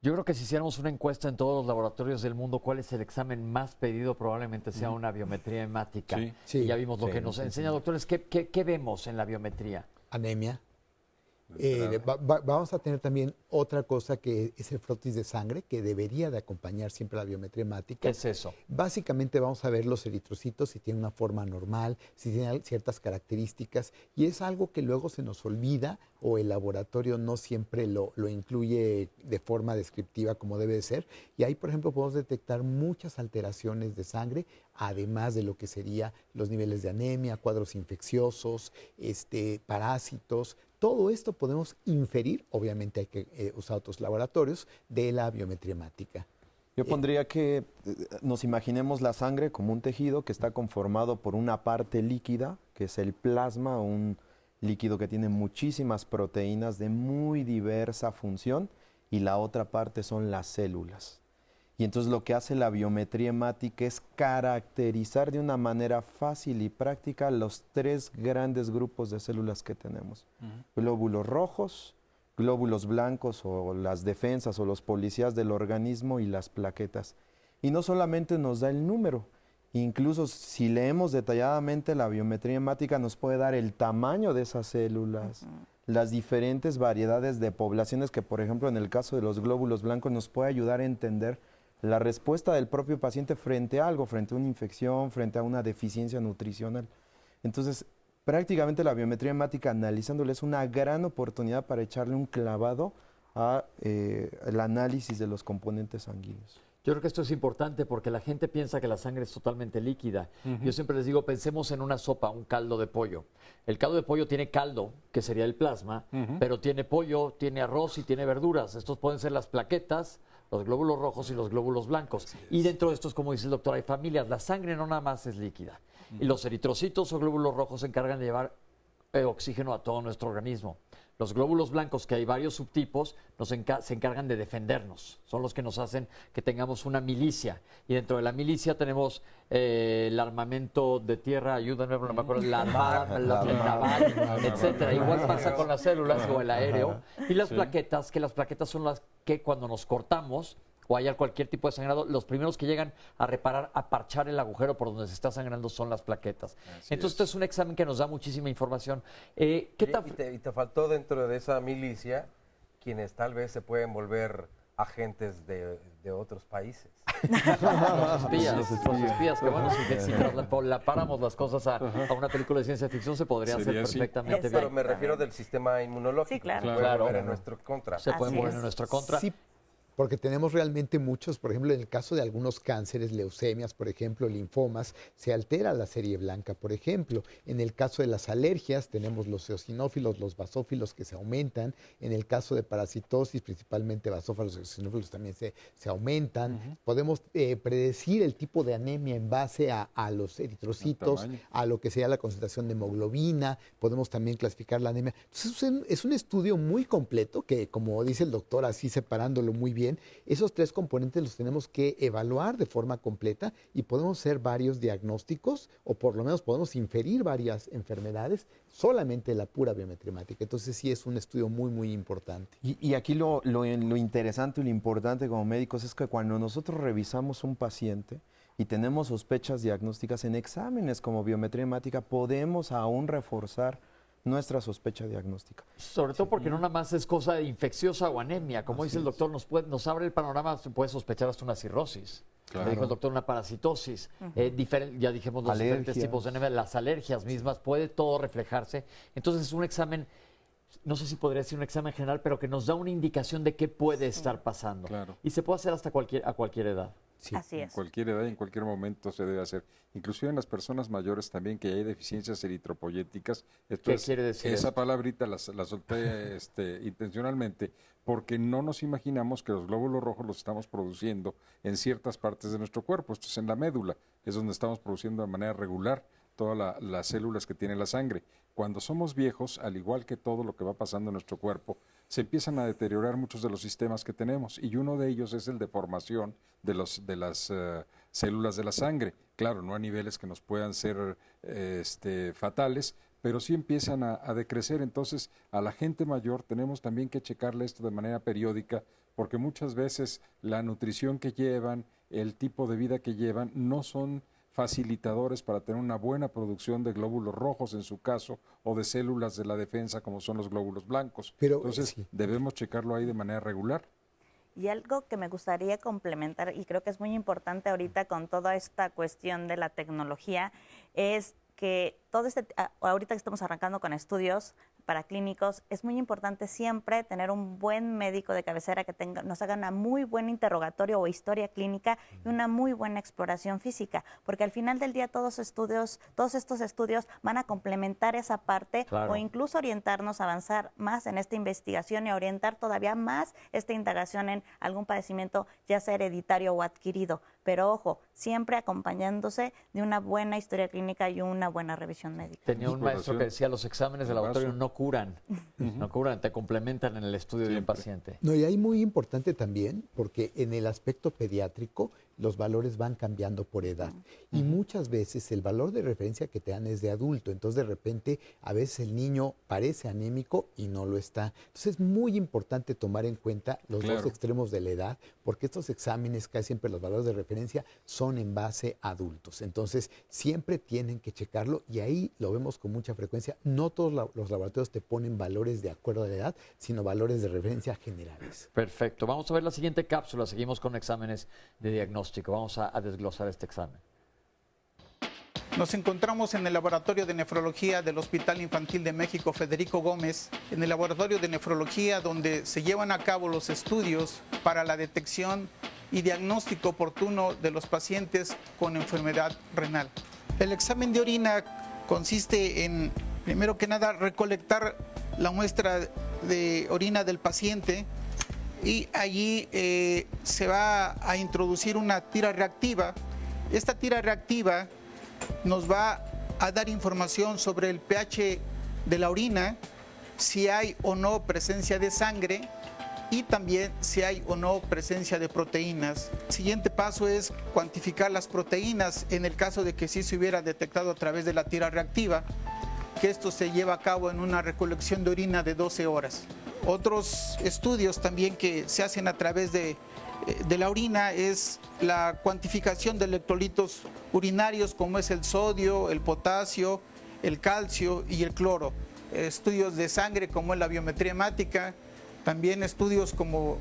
Yo creo que si hiciéramos una encuesta en todos los laboratorios del mundo, ¿cuál es el examen más pedido? Probablemente sea una biometría hemática. Sí. Y ya vimos lo que nos enseña, doctores. ¿Qué vemos en la biometría? Anemia. Vamos a tener también otra cosa que es el frotis de sangre, que debería de acompañar siempre la biometría hemática. ¿Qué es eso? Básicamente vamos a ver los eritrocitos, si tienen una forma normal, si tienen ciertas características, y es algo que luego se nos olvida o el laboratorio no siempre lo incluye de forma descriptiva como debe de ser. Y ahí, por ejemplo, podemos detectar muchas alteraciones de sangre, además de lo que serían los niveles de anemia, cuadros infecciosos, parásitos. Todo esto podemos inferir, obviamente hay que usar otros laboratorios, de la biometría hemática. Yo pondría que nos imaginemos la sangre como un tejido que está conformado por una parte líquida, que es el plasma, un líquido que tiene muchísimas proteínas de muy diversa función, y la otra parte son las células. Y entonces lo que hace la biometría hemática es caracterizar de una manera fácil y práctica los 3 grandes grupos de células que tenemos. Glóbulos rojos, glóbulos blancos o las defensas o los policías del organismo y las plaquetas. Y no solamente nos da el número, incluso si leemos detalladamente la biometría hemática nos puede dar el tamaño de esas células, las diferentes variedades de poblaciones que, por ejemplo, en el caso de los glóbulos blancos nos puede ayudar a entender la respuesta del propio paciente frente a algo, frente a una infección, frente a una deficiencia nutricional. Entonces, prácticamente la biometría hemática, analizándole, es una gran oportunidad para echarle un clavado al análisis de los componentes sanguíneos. Yo creo que esto es importante porque la gente piensa que la sangre es totalmente líquida. Yo siempre les digo, pensemos en una sopa, un caldo de pollo. El caldo de pollo tiene caldo, que sería el plasma, pero tiene pollo, tiene arroz y tiene verduras. Estos pueden ser las plaquetas, los glóbulos rojos y los glóbulos blancos. Y dentro de estos, como dice el doctor, hay familias. La sangre no nada más es líquida. Y los eritrocitos o glóbulos rojos se encargan de llevar oxígeno a todo nuestro organismo. Los glóbulos blancos, que hay varios subtipos, se encargan de defendernos. Son los que nos hacen que tengamos una milicia. Y dentro de la milicia tenemos el armamento de tierra, ayúdenme, no me acuerdo, la armada, el naval, etcétera. Igual pasa con las células o el aéreo. Y las plaquetas, que las plaquetas son las que cuando nos cortamos o haya cualquier tipo de sangrado, los primeros que llegan a reparar, a parchar el agujero por donde se está sangrando son las plaquetas. Entonces, esto es un examen que nos da muchísima información. Y te faltó dentro de esa milicia quienes tal vez se pueden volver agentes de otros países. Los espías, que bueno, si trasladáramos las cosas a una película de ciencia ficción se podría hacer perfectamente bien. Pero me refiero del sistema inmunológico. Sí, claro. Se puede mover en nuestro contra. Se puede mover en nuestra contra. Sí. Porque tenemos realmente muchos, por ejemplo, en el caso de algunos cánceres, leucemias, por ejemplo, linfomas, se altera la serie blanca, por ejemplo. En el caso de las alergias, tenemos los eosinófilos, los basófilos que se aumentan. En el caso de parasitosis, principalmente basófilos y eosinófilos también se aumentan. Podemos predecir el tipo de anemia en base a los eritrocitos, a lo que sea la concentración de hemoglobina. Podemos también clasificar la anemia. Entonces, es un estudio muy completo que, como dice el doctor, así separándolo muy bien, esos 3 componentes los tenemos que evaluar de forma completa y podemos hacer varios diagnósticos o por lo menos podemos inferir varias enfermedades solamente la pura biometría hemática. Entonces sí es un estudio muy, muy importante. Y aquí lo interesante y lo importante como médicos es que cuando nosotros revisamos un paciente y tenemos sospechas diagnósticas en exámenes como biometría hemática, podemos aún reforzar nuestra sospecha diagnóstica. Sobre todo porque no nada más es cosa infecciosa o anemia. Como dice el doctor, nos abre el panorama, se puede sospechar hasta una cirrosis. Claro. Dijo el doctor, una parasitosis. Ya dijimos los diferentes tipos de anemia, las alergias mismas, puede todo reflejarse. Entonces es un examen, no sé si podría decir un examen general, pero que nos da una indicación de qué puede estar pasando. Claro. Y se puede hacer hasta a cualquier edad. Sí, así es. En cualquier edad y en cualquier momento se debe hacer. Inclusive en las personas mayores también, que hay deficiencias eritropoyéticas. ¿Qué quiere decir esa palabrita la solté intencionalmente, porque no nos imaginamos que los glóbulos rojos los estamos produciendo en ciertas partes de nuestro cuerpo. Esto es en la médula, es donde estamos produciendo de manera regular todas las células que tiene la sangre. Cuando somos viejos, al igual que todo lo que va pasando en nuestro cuerpo, se empiezan a deteriorar muchos de los sistemas que tenemos y uno de ellos es el de formación de las células de la sangre. Claro, no a niveles que nos puedan ser fatales, pero sí empiezan a decrecer. Entonces, a la gente mayor tenemos también que checarle esto de manera periódica, porque muchas veces la nutrición que llevan, el tipo de vida que llevan, no son facilitadores para tener una buena producción de glóbulos rojos en su caso, o de células de la defensa como son los glóbulos blancos. Entonces, debemos checarlo ahí de manera regular. Y algo que me gustaría complementar, y creo que es muy importante ahorita con toda esta cuestión de la tecnología, es que ahorita que estamos arrancando con estudios paraclínicos, es muy importante siempre tener un buen médico de cabecera que nos haga una muy buena interrogatorio o historia clínica y una muy buena exploración física, porque al final del día todos estos estudios van a complementar esa parte o incluso orientarnos a avanzar más en esta investigación y a orientar todavía más esta indagación en algún padecimiento, ya sea hereditario o adquirido. Pero ojo, siempre acompañándose de una buena historia clínica y una buena revisión médica. Tenía un maestro que decía, los exámenes de laboratorio no curan, no curan, te complementan en el estudio de un paciente. No, y ahí muy importante también, porque en el aspecto pediátrico los valores van cambiando por edad. Y muchas veces el valor de referencia que te dan es de adulto. Entonces, de repente, a veces el niño parece anémico y no lo está. Entonces, es muy importante tomar en cuenta los dos extremos de la edad, porque estos exámenes, casi siempre los valores de referencia, son en base a adultos. Entonces, siempre tienen que checarlo y ahí lo vemos con mucha frecuencia. No todos los laboratorios te ponen valores de acuerdo a la edad, sino valores de referencia generales. Perfecto. Vamos a ver la siguiente cápsula. Seguimos con exámenes de diagnóstico. Vamos a desglosar este examen. Nos encontramos en el Laboratorio de Nefrología del Hospital Infantil de México Federico Gómez, en el Laboratorio de Nefrología donde se llevan a cabo los estudios para la detección y diagnóstico oportuno de los pacientes con enfermedad renal. El examen de orina consiste en, primero que nada, recolectar la muestra de orina del paciente y allí se va a introducir una tira reactiva. Esta tira reactiva nos va a dar información sobre el pH de la orina, si hay o no presencia de sangre y también si hay o no presencia de proteínas. El siguiente paso es cuantificar las proteínas en el caso de que sí se hubiera detectado a través de la tira reactiva, que esto se lleva a cabo en una recolección de orina de 12 horas. Otros estudios también que se hacen a través de la orina es la cuantificación de electrolitos urinarios como es el sodio, el potasio, el calcio y el cloro. Estudios de sangre como es la biometría hemática, también estudios como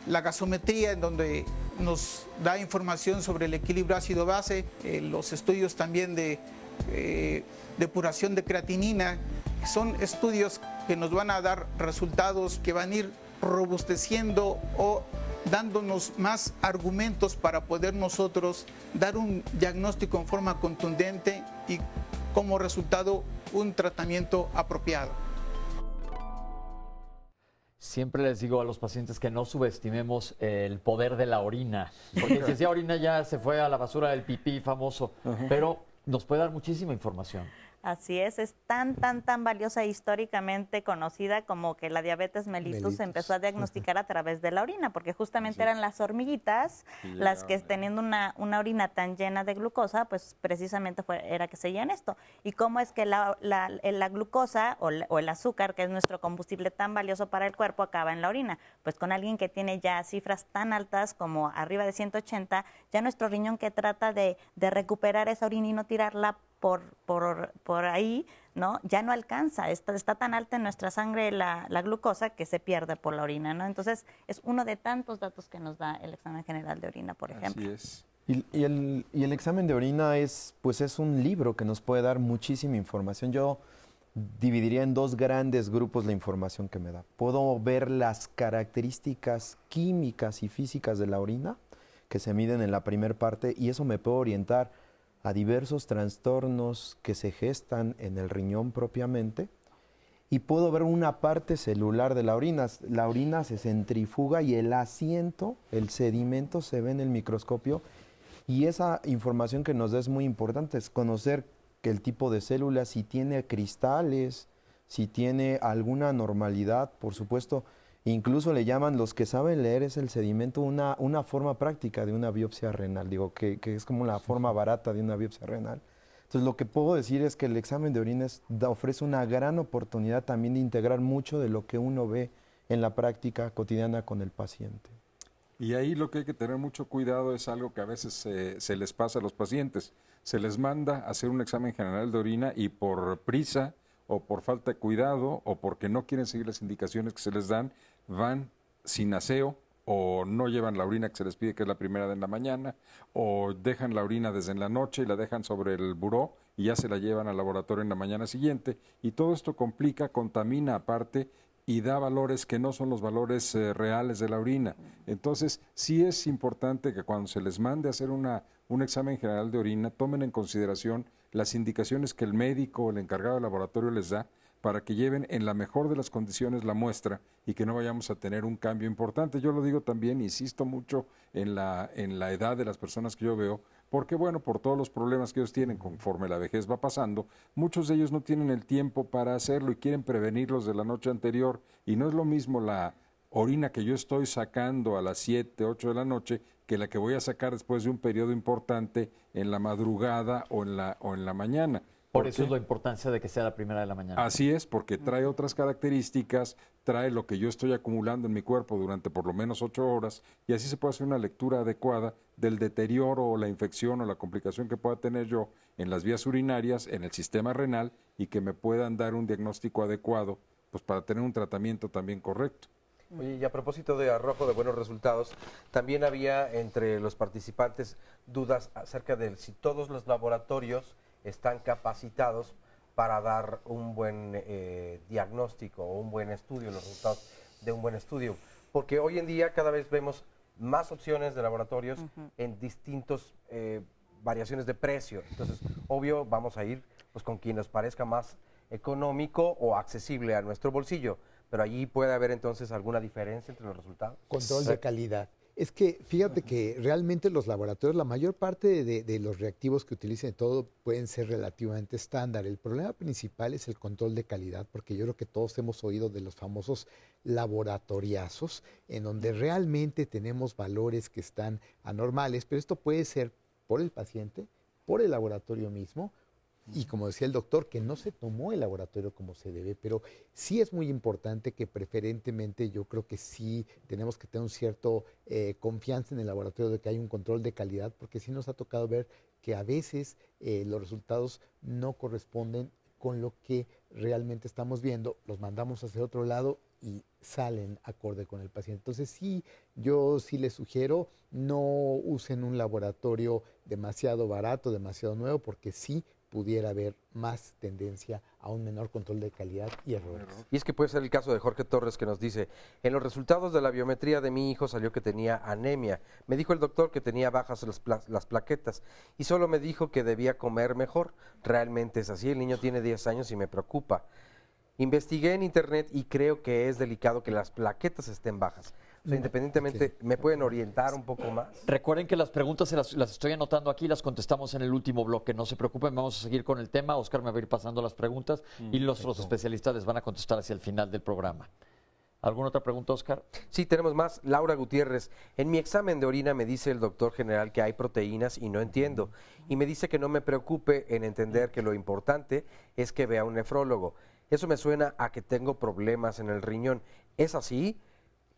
la gasometría en donde nos da información sobre el equilibrio ácido-base, los estudios también de depuración de creatinina. Son estudios que nos van a dar resultados que van a ir robusteciendo o dándonos más argumentos para poder nosotros dar un diagnóstico en forma contundente y como resultado un tratamiento apropiado. Siempre les digo a los pacientes que no subestimemos el poder de la orina, porque si esa orina ya se fue a la basura del pipí famoso, pero nos puede dar muchísima información. Así es tan valiosa e históricamente conocida como que la diabetes mellitus se empezó a diagnosticar a través de la orina, porque justamente eran las hormiguitas las que teniendo una orina tan llena de glucosa, pues precisamente era que seguían esto. Y cómo es que la glucosa o el azúcar, que es nuestro combustible tan valioso para el cuerpo, acaba en la orina. Pues con alguien que tiene ya cifras tan altas como arriba de 180, ya nuestro riñón que trata de recuperar esa orina y no tirarla por ahí, ¿no? Ya no alcanza, está tan alta en nuestra sangre la glucosa que se pierde por la orina, ¿no? Entonces, es uno de tantos datos que nos da el examen general de orina, por ejemplo. Así es. Y el examen de orina es un libro que nos puede dar muchísima información. Yo dividiría en dos grandes grupos la información que me da. Puedo ver las características químicas y físicas de la orina que se miden en la primera parte y eso me puede orientar a diversos trastornos que se gestan en el riñón propiamente y puedo ver una parte celular de la orina. La orina se centrifuga y el asiento, el sedimento se ve en el microscopio y esa información que nos da es muy importante, es conocer que el tipo de células, si tiene cristales, si tiene alguna anormalidad, por supuesto. Incluso le llaman, los que saben leer es el sedimento, una forma práctica de una biopsia renal, digo, que es como la forma barata de una biopsia renal. Entonces, lo que puedo decir es que el examen de orina ofrece una gran oportunidad también de integrar mucho de lo que uno ve en la práctica cotidiana con el paciente. Y ahí lo que hay que tener mucho cuidado es algo que a veces se les pasa a los pacientes. Se les manda a hacer un examen general de orina y por prisa o por falta de cuidado o porque no quieren seguir las indicaciones que se les dan, van sin aseo o no llevan la orina que se les pide, que es la primera de la mañana, o dejan la orina desde en la noche y la dejan sobre el buró y ya se la llevan al laboratorio en la mañana siguiente. Y todo esto complica, contamina aparte y da valores que no son los valores reales de la orina. Entonces, sí es importante que cuando se les mande a hacer un examen general de orina, tomen en consideración las indicaciones que el médico o el encargado del laboratorio les da para que lleven en la mejor de las condiciones la muestra y que no vayamos a tener un cambio importante. Yo lo digo también, insisto mucho en la edad de las personas que yo veo, porque bueno, por todos los problemas que ellos tienen conforme la vejez va pasando, muchos de ellos no tienen el tiempo para hacerlo y quieren prevenirlos de la noche anterior, y no es lo mismo la orina que yo estoy sacando a las 7, 8 de la noche que la que voy a sacar después de un periodo importante en la madrugada o en la mañana. Por eso es la importancia de que sea la primera de la mañana. Así es, porque trae otras características, trae lo que yo estoy acumulando en mi cuerpo durante por lo menos 8 horas, y así se puede hacer una lectura adecuada del deterioro o la infección o la complicación que pueda tener yo en las vías urinarias, en el sistema renal, y que me puedan dar un diagnóstico adecuado, pues para tener un tratamiento también correcto. Oye, y a propósito de arrojo de buenos resultados, también había entre los participantes dudas acerca de si todos los laboratorios están capacitados para dar un buen diagnóstico o un buen estudio, los resultados de un buen estudio. Porque hoy en día cada vez vemos más opciones de laboratorios en distintos variaciones de precio. Entonces, obvio, vamos a ir pues con quien nos parezca más económico o accesible a nuestro bolsillo. Pero allí puede haber entonces alguna diferencia entre los resultados. Control de calidad. Es que fíjate que realmente los laboratorios, la mayor parte de los reactivos que utilicen todo pueden ser relativamente estándar. El problema principal es el control de calidad, porque yo creo que todos hemos oído de los famosos laboratoriazos, en donde realmente tenemos valores que están anormales, pero esto puede ser por el paciente, por el laboratorio mismo, y como decía el doctor, que no se tomó el laboratorio como se debe, pero sí es muy importante que preferentemente yo creo que sí tenemos que tener un cierto confianza en el laboratorio de que hay un control de calidad, porque sí nos ha tocado ver que a veces los resultados no corresponden con lo que realmente estamos viendo, los mandamos hacia otro lado y salen acorde con el paciente. Entonces sí, yo sí les sugiero no usen un laboratorio demasiado barato, demasiado nuevo, porque sí pudiera haber más tendencia a un menor control de calidad y errores. Y es que puede ser el caso de Jorge Torres, que nos dice: en los resultados de la biometría de mi hijo salió que tenía anemia. Me dijo el doctor que tenía bajas las plaquetas y solo me dijo que debía comer mejor. Realmente es así, el niño tiene 10 años y me preocupa. Investigué en internet y creo que es delicado que las plaquetas estén bajas. O sea, independientemente, ¿me pueden orientar un poco más? Recuerden que las preguntas se las estoy anotando aquí, las contestamos en el último bloque. No se preocupen, vamos a seguir con el tema. Oscar me va a ir pasando las preguntas y los especialistas les van a contestar hacia el final del programa. ¿Alguna otra pregunta, Oscar? Sí, tenemos más. Laura Gutiérrez: en mi examen de orina me dice el doctor general que hay proteínas y no entiendo. Y me dice que no me preocupe en entender que lo importante es que vea un nefrólogo. Eso me suena a que tengo problemas en el riñón. ¿Es así?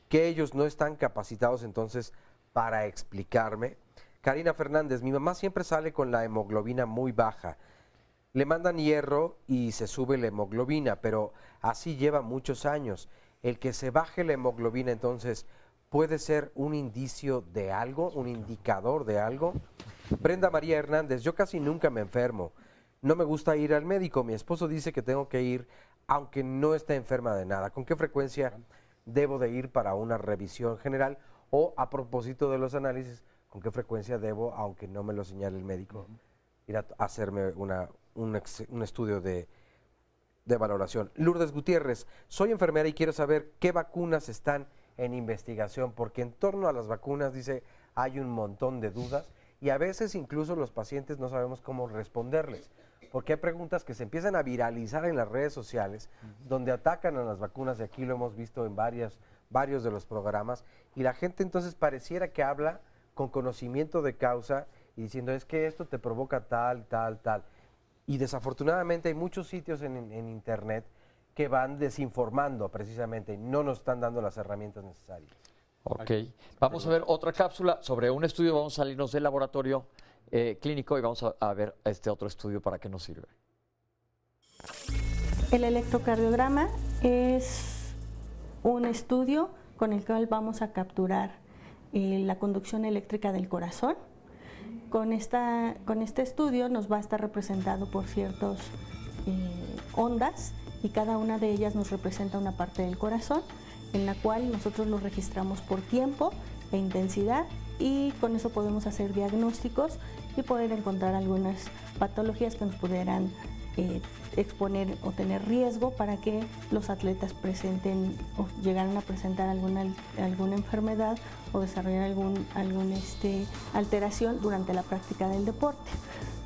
¿Que ellos no están capacitados entonces para explicarme? Karina Fernández: mi mamá siempre sale con la hemoglobina muy baja. Le mandan hierro y se sube la hemoglobina, pero así lleva muchos años. El que se baje la hemoglobina entonces puede ser un indicio de algo, un indicador de algo. Brenda María Hernández: yo casi nunca me enfermo. No me gusta ir al médico. Mi esposo dice que tengo que ir aunque no esté enferma de nada. ¿Con qué frecuencia debo de ir para una revisión general? O a propósito de los análisis, ¿con qué frecuencia debo, aunque no me lo señale el médico, ir a hacerme un estudio de valoración? Lourdes Gutiérrez: soy enfermera y quiero saber qué vacunas están en investigación, porque en torno a las vacunas, dice, hay un montón de dudas y a veces incluso los pacientes no sabemos cómo responderles, porque hay preguntas que se empiezan a viralizar en las redes sociales, donde atacan a las vacunas, y aquí lo hemos visto en varios de los programas, y la gente entonces pareciera que habla con conocimiento de causa y diciendo: es que esto te provoca tal, tal, tal. Y desafortunadamente hay muchos sitios en internet que van desinformando precisamente y no nos están dando las herramientas necesarias. Ok, vamos a ver otra cápsula sobre un estudio. Vamos a salirnos del laboratorio clínico y vamos a ver este otro estudio para qué nos sirve. El electrocardiograma es un estudio con el cual vamos a capturar la conducción eléctrica del corazón. Con este estudio nos va a estar representado por ciertas ondas, y cada una de ellas nos representa una parte del corazón, en la cual nosotros lo registramos por tiempo e intensidad, y con eso podemos hacer diagnósticos y poder encontrar algunas patologías que nos pudieran exponer o tener riesgo para que los atletas presenten o llegaran a presentar alguna enfermedad o desarrollar alguna alteración durante la práctica del deporte.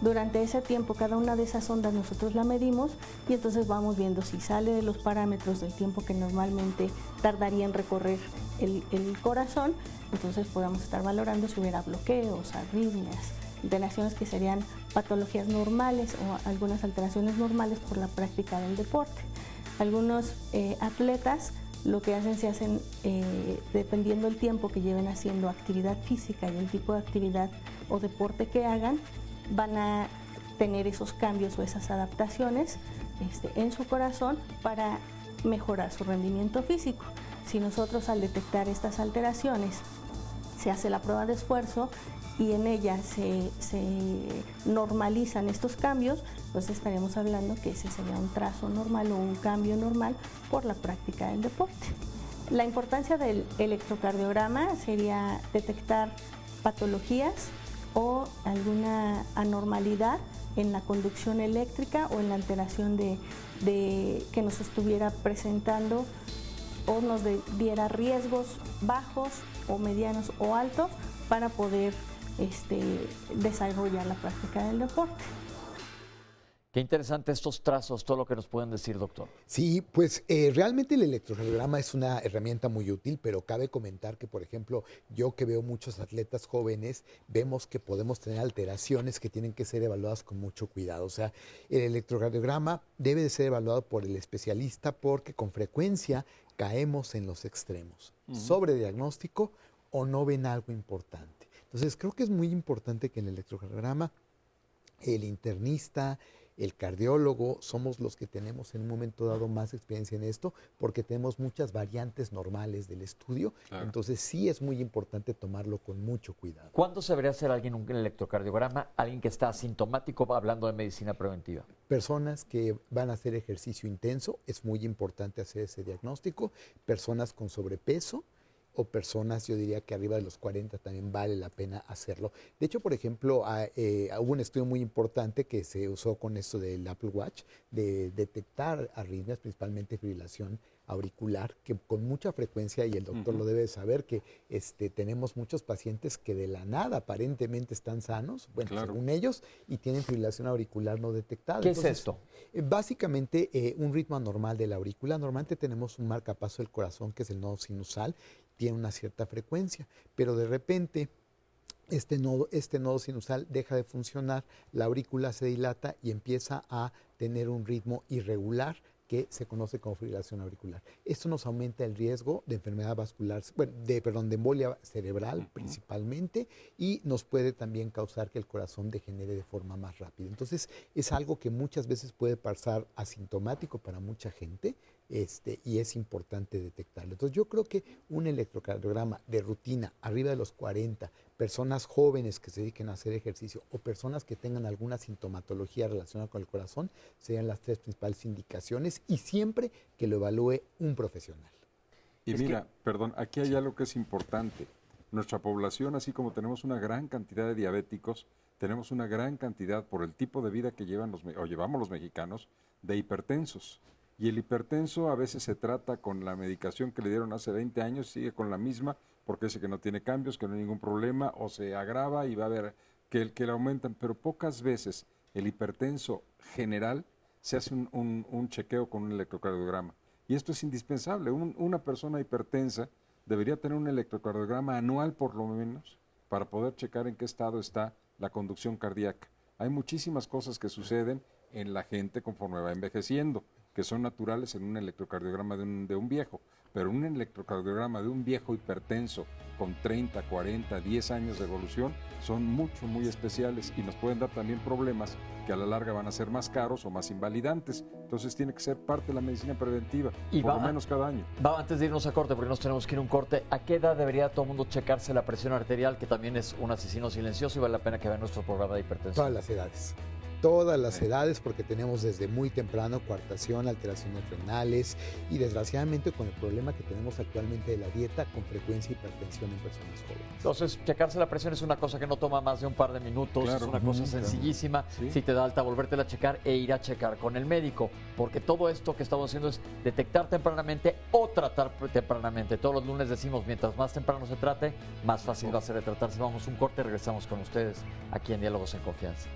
Durante ese tiempo, cada una de esas ondas nosotros la medimos y entonces vamos viendo si sale de los parámetros del tiempo que normalmente tardaría en recorrer el corazón, entonces podamos estar valorando si hubiera bloqueos, arritmias, alteraciones que serían patologías normales o algunas alteraciones normales por la práctica del deporte. Algunos atletas lo que hacen, dependiendo del tiempo que lleven haciendo actividad física y el tipo de actividad o deporte que hagan, van a tener esos cambios o esas adaptaciones en su corazón para mejorar su rendimiento físico. Si nosotros al detectar estas alteraciones se hace la prueba de esfuerzo y en ella se normalizan estos cambios, pues estaremos hablando que ese sería un trazo normal o un cambio normal por la práctica del deporte. La importancia del electrocardiograma sería detectar patologías o alguna anormalidad en la conducción eléctrica o en la alteración que nos estuviera presentando o nos diera riesgos bajos o medianos o altos para poder desarrollar la práctica del deporte. Qué interesante estos trazos, todo lo que nos pueden decir, doctor. Sí, pues realmente el electrocardiograma es una herramienta muy útil, pero cabe comentar que, por ejemplo, yo que veo muchos atletas jóvenes, vemos que podemos tener alteraciones que tienen que ser evaluadas con mucho cuidado. O sea, el electrocardiograma debe de ser evaluado por el especialista porque con frecuencia caemos en los extremos, sobrediagnóstico o no ven algo importante. Entonces, creo que es muy importante que en el electrocardiograma el internista, el cardiólogo, somos los que tenemos en un momento dado más experiencia en esto porque tenemos muchas variantes normales del estudio. Claro. Entonces sí es muy importante tomarlo con mucho cuidado. ¿Cuándo se debería hacer alguien un electrocardiograma? Alguien que está asintomático, hablando de medicina preventiva. Personas que van a hacer ejercicio intenso, es muy importante hacer ese diagnóstico. Personas con sobrepeso o personas, yo diría que arriba de los 40 también vale la pena hacerlo. De hecho, por ejemplo, hubo un estudio muy importante que se usó con esto del Apple Watch, de detectar arritmias, principalmente fibrilación auricular, que con mucha frecuencia, y el doctor lo debe saber, que tenemos muchos pacientes que de la nada aparentemente están sanos, bueno, claro, según ellos, y tienen fibrilación auricular no detectada. ¿Qué es esto? Básicamente, un ritmo anormal de la aurícula. Normalmente tenemos un marcapaso del corazón, que es el nodo sinusal, tiene una cierta frecuencia, pero de repente este nodo sinusal deja de funcionar, la aurícula se dilata y empieza a tener un ritmo irregular que se conoce como fibrilación auricular. Esto nos aumenta el riesgo de enfermedad vascular, de embolia cerebral principalmente, y nos puede también causar que el corazón degenere de forma más rápida. Entonces, es algo que muchas veces puede pasar asintomático para mucha gente, y es importante detectarlo. Entonces, yo creo que un electrocardiograma de rutina arriba de los 40, personas jóvenes que se dediquen a hacer ejercicio o personas que tengan alguna sintomatología relacionada con el corazón serían las tres principales indicaciones, y siempre que lo evalúe un profesional. Y mira, perdón, aquí hay algo que es importante. Nuestra población, así como tenemos una gran cantidad de diabéticos, tenemos una gran cantidad, por el tipo de vida que llevamos los mexicanos, de hipertensos. Y el hipertenso a veces se trata con la medicación que le dieron hace 20 años, sigue con la misma, porque dice que no tiene cambios, que no hay ningún problema, o se agrava y va a ver que le aumentan. Pero pocas veces el hipertenso general se hace un chequeo con un electrocardiograma. Y esto es indispensable. Una persona hipertensa debería tener un electrocardiograma anual por lo menos para poder checar en qué estado está la conducción cardíaca. Hay muchísimas cosas que suceden en la gente conforme va envejeciendo, que son naturales en un electrocardiograma de un viejo, pero un electrocardiograma de un viejo hipertenso con 30, 40, 10 años de evolución son muy especiales y nos pueden dar también problemas que a la larga van a ser más caros o más invalidantes. Entonces tiene que ser parte de la medicina preventiva, y por lo menos cada año. Antes de irnos a corte, porque nos tenemos que ir a un corte, ¿a qué edad debería todo el mundo checarse la presión arterial, que también es un asesino silencioso y vale la pena que vea nuestro programa de hipertensión? Todas las edades. todas las edades, porque tenemos desde muy temprano coartación, alteraciones renales y desgraciadamente con el problema que tenemos actualmente de la dieta, con frecuencia hipertensión en personas jóvenes. Entonces, checarse la presión es una cosa que no toma más de un par de minutos, Claro. es una cosa sencillísima. Sí. Si te da alta, volvértela a checar e ir a checar con el médico, porque todo esto que estamos haciendo es detectar tempranamente o tratar tempranamente. Todos los lunes decimos, mientras más temprano se trate, más fácil va a ser de tratarse. Vamos un corte, regresamos con ustedes aquí en Diálogos en Confianza.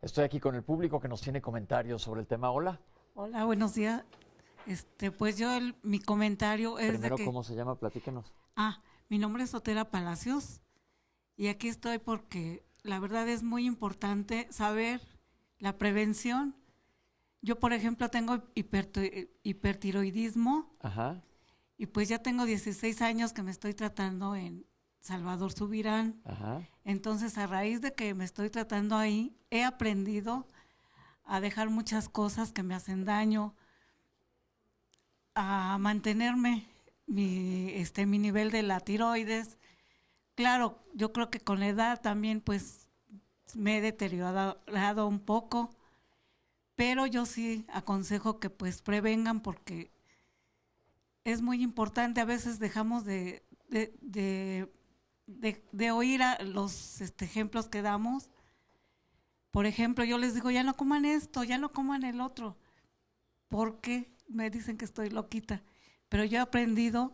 Estoy aquí con el público que nos tiene comentarios sobre el tema. Hola. Hola, buenos días. Pues mi comentario es Primero, de que... ¿cómo se llama? Platíquenos. Mi nombre es Otera Palacios y aquí estoy porque la verdad es muy importante saber la prevención. Yo, por ejemplo, tengo hipertiroidismo. Ajá. Y pues ya tengo 16 años que me estoy tratando en Salvador Subirán. Ajá. Entonces, a raíz de que me estoy tratando ahí, he aprendido a dejar muchas cosas que me hacen daño, a mantenerme mi nivel de la tiroides. Claro, yo creo que con la edad también pues me he deteriorado un poco, pero yo sí aconsejo que pues prevengan porque es muy importante. A veces dejamos de oír a los ejemplos que damos. Por ejemplo, yo les digo, ya no coman esto, ya no coman el otro. ¿Por qué? Me dicen que estoy loquita. Pero yo he aprendido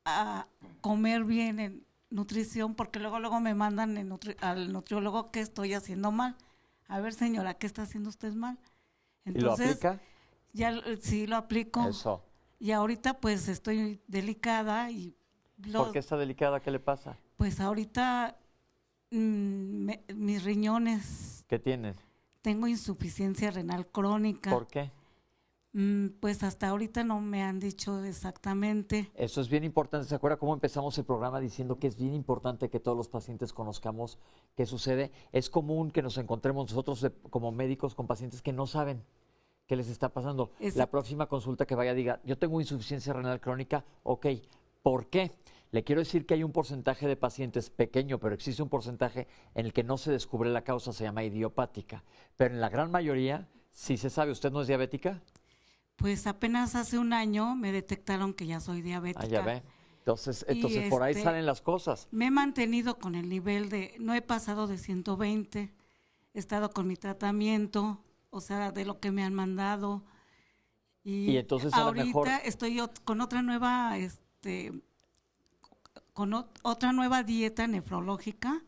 a comer bien en nutrición porque luego me mandan al nutriólogo que estoy haciendo mal. A ver, señora, ¿qué está haciendo usted mal? Entonces, ¿Y lo aplica? Ya, sí, lo aplico. Eso. Y ahorita pues estoy delicada y... ¿Por qué está delicada? ¿Qué le pasa? Pues ahorita mis riñones... ¿Qué tienen? Tengo insuficiencia renal crónica. ¿Por qué? Pues hasta ahorita no me han dicho exactamente. Eso es bien importante. ¿Se acuerda cómo empezamos el programa diciendo que es bien importante que todos los pacientes conozcamos qué sucede? Es común que nos encontremos nosotros como médicos con pacientes que no saben qué les está pasando. La próxima consulta que vaya diga, yo tengo insuficiencia renal crónica, ok, ¿por qué? Le quiero decir que hay un porcentaje de pacientes pequeño, pero existe un porcentaje en el que no se descubre la causa, se llama idiopática. Pero en la gran mayoría, sí se sabe. ¿Usted no es diabética? Pues apenas hace un año me detectaron que ya soy diabética. Ya ve. Entonces por ahí salen las cosas. Me he mantenido con el nivel no he pasado de 120, he estado con mi tratamiento, o sea, de lo que me han mandado. Y entonces ahorita estoy con otra nueva, otra nueva dieta nefrológica.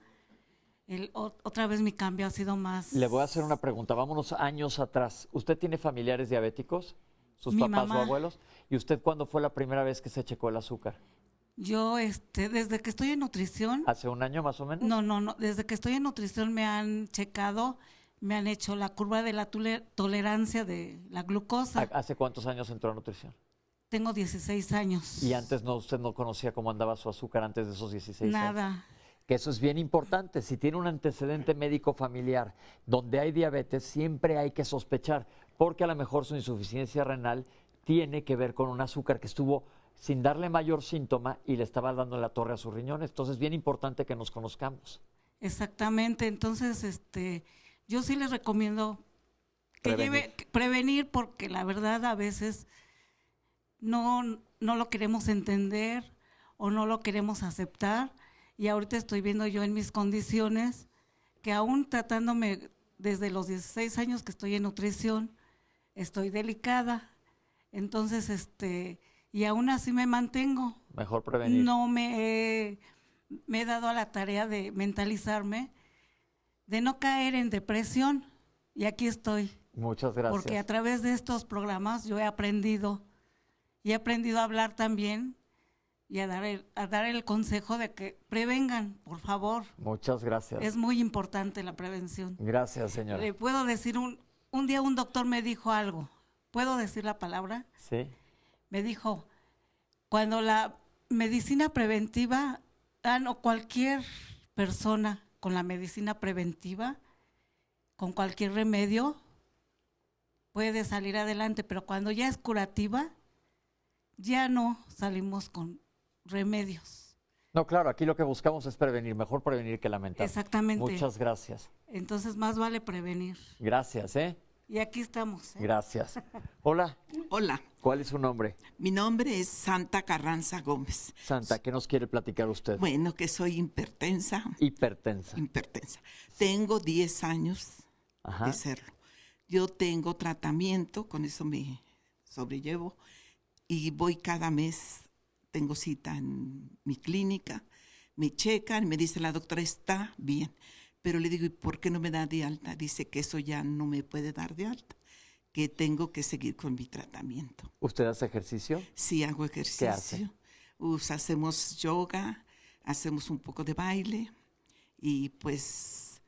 Otra vez mi cambio ha sido más... Le voy a hacer una pregunta. Vámonos años atrás. ¿Usted tiene familiares diabéticos? ¿Sus papás o abuelos? ¿Y usted cuándo fue la primera vez que se checó el azúcar? Yo, desde que estoy en nutrición... ¿Hace un año más o menos? No. Desde que estoy en nutrición me han checado, me han hecho la curva de la tolerancia de la glucosa. ¿Hace cuántos años entró a nutrición? Tengo 16 años. ¿Y antes usted no conocía cómo andaba su azúcar antes de esos 16 años? Nada. Que eso es bien importante. Si tiene un antecedente médico familiar donde hay diabetes, siempre hay que sospechar, porque a lo mejor su insuficiencia renal tiene que ver con un azúcar que estuvo sin darle mayor síntoma y le estaba dando en la torre a sus riñones. Entonces es bien importante que nos conozcamos. Exactamente. Entonces, yo sí les recomiendo que prevenir, porque la verdad a veces no lo queremos entender o no lo queremos aceptar. Y ahorita estoy viendo yo en mis condiciones que aún tratándome desde los 16 años que estoy en nutrición, estoy delicada. Entonces, y aún así me mantengo. Mejor prevenir. No me he dado a la tarea de mentalizarme, de no caer en depresión. Y aquí estoy. Muchas gracias. Porque a través de estos programas yo he aprendido a hablar también y a dar el consejo de que prevengan, por favor. Muchas gracias. Es muy importante la prevención. Gracias, señora. Le puedo decir, un día un doctor me dijo algo. ¿Puedo decir la palabra? Sí. Me dijo, cuando la medicina preventiva, cualquier persona con la medicina preventiva, con cualquier remedio, puede salir adelante, pero cuando ya es curativa, ya no salimos con remedios. No, claro, aquí lo que buscamos es prevenir, mejor prevenir que lamentar. Exactamente. Muchas gracias. Entonces, más vale prevenir. Gracias, ¿eh? Y aquí estamos. Gracias. Hola. Hola. ¿Cuál es su nombre? Mi nombre es Santa Carranza Gómez. Santa, ¿qué nos quiere platicar usted? Bueno, que soy hipertensa. Hipertensa. Hipertensa. Tengo 10 años de serlo. Yo tengo tratamiento, con eso me sobrellevo, y voy cada mes, tengo cita en mi clínica, me checan, me dice la doctora, está bien. Pero le digo, ¿y por qué no me da de alta? Dice que eso ya no me puede dar de alta, que tengo que seguir con mi tratamiento. ¿Usted hace ejercicio? Sí, hago ejercicio. ¿Qué hace? Hacemos yoga, hacemos un poco de baile y pues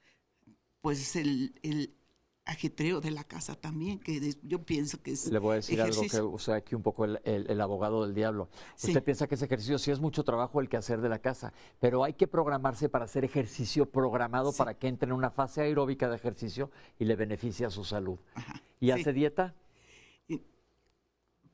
el ajetreo de la casa también, que yo pienso que es Le voy a decir ejercicio. algo que usa aquí un poco el abogado del diablo. Sí. Usted piensa que ese ejercicio sí es mucho trabajo el que hacer de la casa, pero hay que programarse para hacer ejercicio programado para que entre en una fase aeróbica de ejercicio y le beneficie a su salud. ¿Y hace dieta?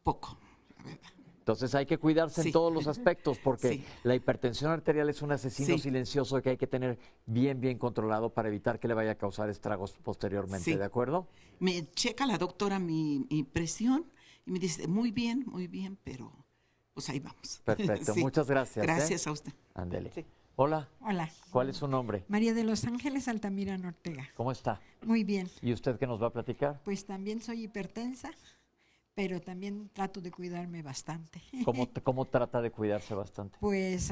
Poco, la verdad. Entonces hay que cuidarse en todos los aspectos porque la hipertensión arterial es un asesino silencioso que hay que tener bien controlado para evitar que le vaya a causar estragos posteriormente, ¿de acuerdo? Me checa la doctora mi presión y me dice, muy bien, pero pues ahí vamos. Perfecto, muchas gracias. Gracias a usted. Ándele. Hola. Hola. ¿Cuál es su nombre? María de Los Ángeles Altamira Ortega. ¿Cómo está? Muy bien. ¿Y usted qué nos va a platicar? Pues también soy hipertensa, pero también trato de cuidarme bastante. ¿Cómo trata de cuidarse bastante? Pues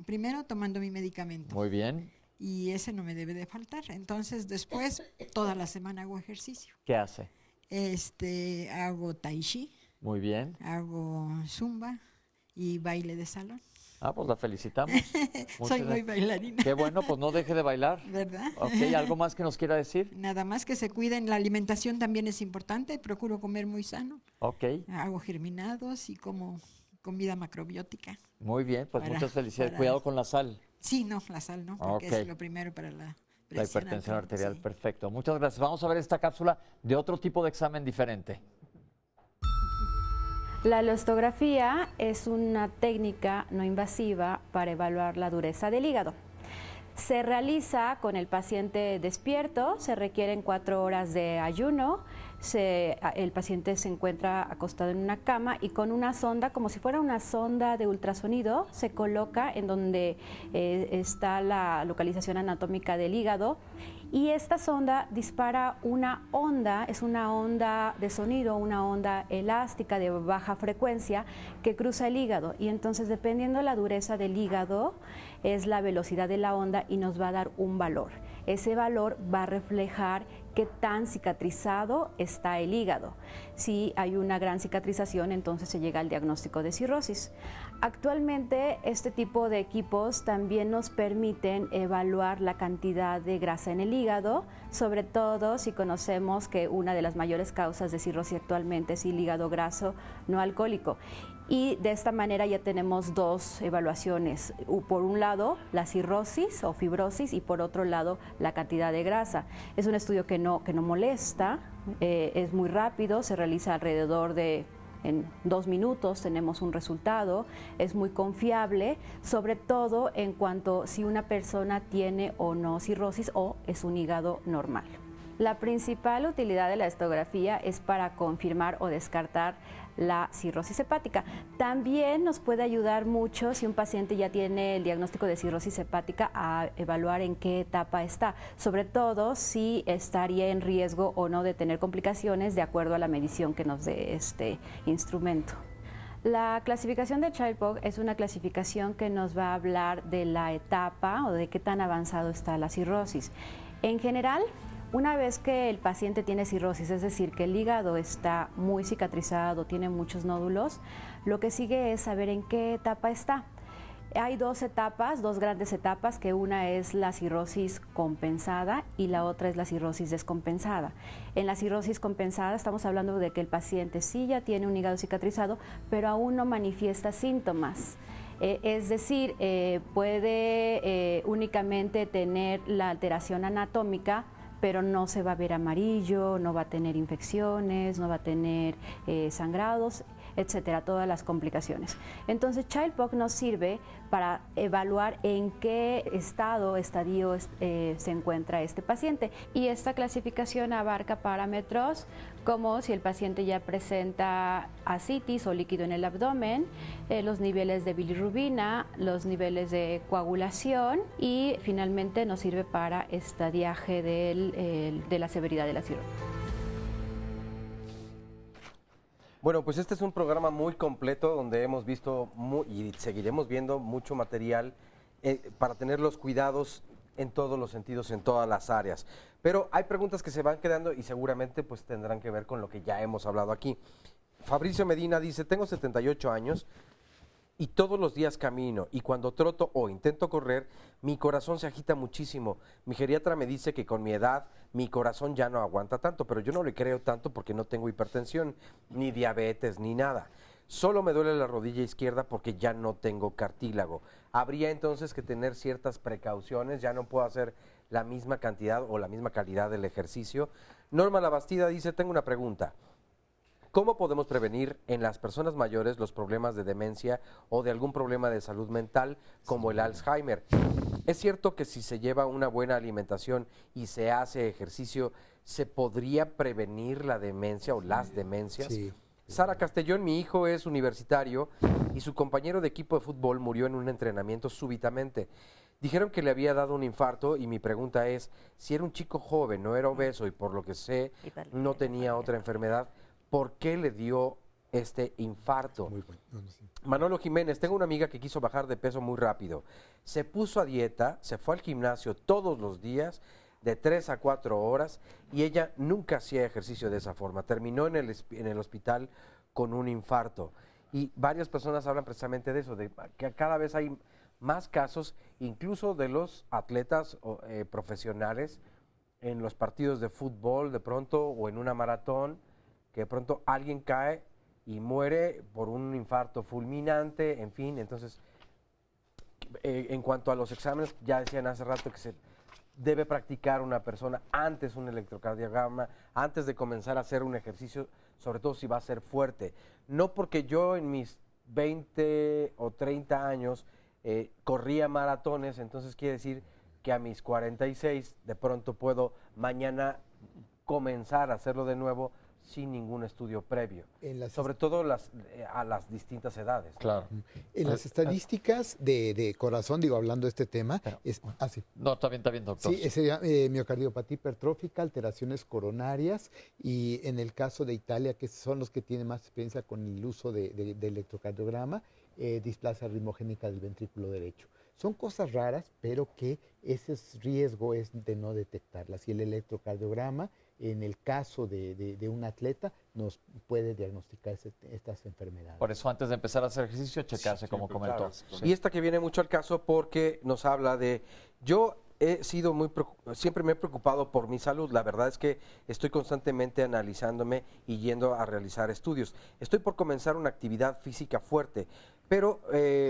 primero tomando mi medicamento. Muy bien. Y ese no me debe de faltar. Entonces después toda la semana hago ejercicio. ¿Qué hace? Hago tai chi. Muy bien. Hago zumba y baile de salón. Ah, pues la felicitamos. Soy muy bailarina. Qué bueno, pues no deje de bailar. ¿Verdad? Ok, ¿algo más que nos quiera decir? Nada más que se cuiden. La alimentación también es importante. Procuro comer muy sano. Ok. Hago germinados y como comida macrobiótica. Muy bien, pues muchas felicidades. Cuidado con la sal. Sí, no, la sal no, porque es lo primero para la hipertensión arterial. Perfecto. Muchas gracias. Vamos a ver esta cápsula de otro tipo de examen diferente. La elastografía es una técnica no invasiva para evaluar la dureza del hígado. Se realiza con el paciente despierto, se requieren 4 horas de ayuno, el paciente se encuentra acostado en una cama y con una sonda, como si fuera una sonda de ultrasonido, se coloca en donde está la localización anatómica del hígado y esta sonda dispara una onda, es una onda de sonido, una onda elástica de baja frecuencia que cruza el hígado y entonces dependiendo de la dureza del hígado es la velocidad de la onda y nos va a dar un valor. Ese valor va a reflejar qué tan cicatrizado está el hígado. Si hay una gran cicatrización, entonces se llega al diagnóstico de cirrosis. Actualmente, este tipo de equipos también nos permiten evaluar la cantidad de grasa en el hígado, sobre todo si conocemos que una de las mayores causas de cirrosis actualmente es el hígado graso no alcohólico. Y de esta manera ya tenemos 2 evaluaciones. Por un lado, la cirrosis o fibrosis y por otro lado, la cantidad de grasa. Es un estudio que no molesta, es muy rápido, se realiza alrededor de en 2 minutos tenemos un resultado, es muy confiable, sobre todo en cuanto si una persona tiene o no cirrosis o es un hígado normal. La principal utilidad de la elastografía es para confirmar o descartar la cirrosis hepática. También nos puede ayudar mucho si un paciente ya tiene el diagnóstico de cirrosis hepática a evaluar en qué etapa está, sobre todo si estaría en riesgo o no de tener complicaciones de acuerdo a la medición que nos dé este instrumento. La clasificación de Child-Pugh es una clasificación que nos va a hablar de la etapa o de qué tan avanzado está la cirrosis. En general, una vez que el paciente tiene cirrosis, es decir, que el hígado está muy cicatrizado, tiene muchos nódulos, lo que sigue es saber en qué etapa está. Hay 2 etapas, 2 grandes etapas, que una es la cirrosis compensada y la otra es la cirrosis descompensada. En la cirrosis compensada estamos hablando de que el paciente sí ya tiene un hígado cicatrizado, pero aún no manifiesta síntomas. Es decir, puede únicamente tener la alteración anatómica, pero no se va a ver amarillo, no va a tener infecciones, no va a tener sangrados. etcétera, todas las complicaciones. Entonces, Child-Pugh nos sirve para evaluar en qué estadio se encuentra este paciente. Y esta clasificación abarca parámetros como si el paciente ya presenta ascitis o líquido en el abdomen, los niveles de bilirrubina, los niveles de coagulación y finalmente nos sirve para estadiaje de la severidad de la cirrosis. Bueno, pues este es un programa muy completo donde hemos visto y seguiremos viendo mucho material para tener los cuidados en todos los sentidos, en todas las áreas. Pero hay preguntas que se van quedando y seguramente pues tendrán que ver con lo que ya hemos hablado aquí. Fabricio Medina dice, tengo 78 años y todos los días camino y cuando troto o intento correr, mi corazón se agita muchísimo. Mi geriatra me dice que con mi edad mi corazón ya no aguanta tanto, pero yo no le creo tanto porque no tengo hipertensión, ni diabetes, ni nada. Solo me duele la rodilla izquierda porque ya no tengo cartílago. Habría entonces que tener ciertas precauciones, ya no puedo hacer la misma cantidad o la misma calidad del ejercicio. Norma Labastida dice, tengo una pregunta. ¿Cómo podemos prevenir en las personas mayores los problemas de demencia o de algún problema de salud mental como el Alzheimer? ¿Es cierto que si se lleva una buena alimentación y se hace ejercicio, se podría prevenir la demencia o las demencias? Sí. Sara Castellón, mi hijo es universitario y su compañero de equipo de fútbol murió en un entrenamiento súbitamente. Dijeron que le había dado un infarto y mi pregunta es, si era un chico joven, no era obeso y por lo que sé no tenía otra enfermedad, ¿por qué le dio este infarto? Muy bueno. Sí. Manolo Jiménez, tengo una amiga que quiso bajar de peso muy rápido. Se puso a dieta, se fue al gimnasio todos los días, de 3 a 4 horas, y ella nunca hacía ejercicio de esa forma. Terminó en el hospital con un infarto. Y varias personas hablan precisamente de eso, de que cada vez hay más casos, incluso de los atletas profesionales, en los partidos de fútbol de pronto, o en una maratón, que de pronto alguien cae y muere por un infarto fulminante, en fin. Entonces, en cuanto a los exámenes, ya decían hace rato que se debe practicar una persona antes un electrocardiograma, antes de comenzar a hacer un ejercicio, sobre todo si va a ser fuerte. No porque yo en mis 20 o 30 años corría maratones, entonces quiere decir que a mis 46 de pronto puedo mañana comenzar a hacerlo de nuevo sin ningún estudio previo, sobre todo a las distintas edades. Claro. En las estadísticas de corazón, digo, hablando de este tema, sí. No, está bien, doctor. Sí, sería miocardiopatía hipertrófica, alteraciones coronarias, y en el caso de Italia, que son los que tienen más experiencia con el uso de electrocardiograma, displasia ritmogénica del ventrículo derecho. Son cosas raras, pero que ese riesgo es de no detectarlas. Y el electrocardiograma, en el caso de un atleta, nos puede diagnosticar estas enfermedades. Por eso, antes de empezar a hacer ejercicio, checarse, como comentó. Claro. Sí. Y esta que viene mucho al caso porque nos habla de... Yo he sido siempre me he preocupado por mi salud. La verdad es que estoy constantemente analizándome y yendo a realizar estudios. Estoy por comenzar una actividad física fuerte, pero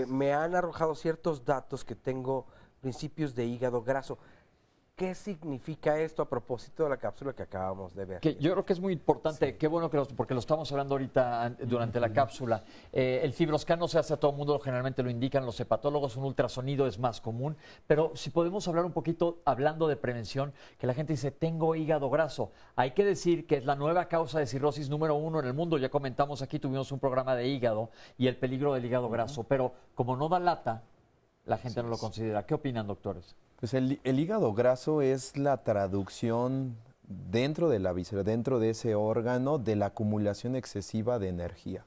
me han arrojado ciertos datos que tengo principios de hígado graso. ¿Qué significa esto a propósito de la cápsula que acabamos de ver? Que yo creo que es muy importante, sí. Qué bueno que porque lo estamos hablando ahorita durante la cápsula. El fibroscan no se hace a todo el mundo, generalmente lo indican los hepatólogos, un ultrasonido es más común, pero si podemos hablar un poquito, hablando de prevención, que la gente dice, tengo hígado graso. Hay que decir que es la nueva causa de cirrosis número 1 en el mundo, ya comentamos aquí, tuvimos un programa de hígado y el peligro del hígado graso, pero como no da lata, la gente no lo considera. ¿Qué opinan, doctores? Pues el hígado graso es la traducción dentro de la víscera, dentro de ese órgano, de la acumulación excesiva de energía.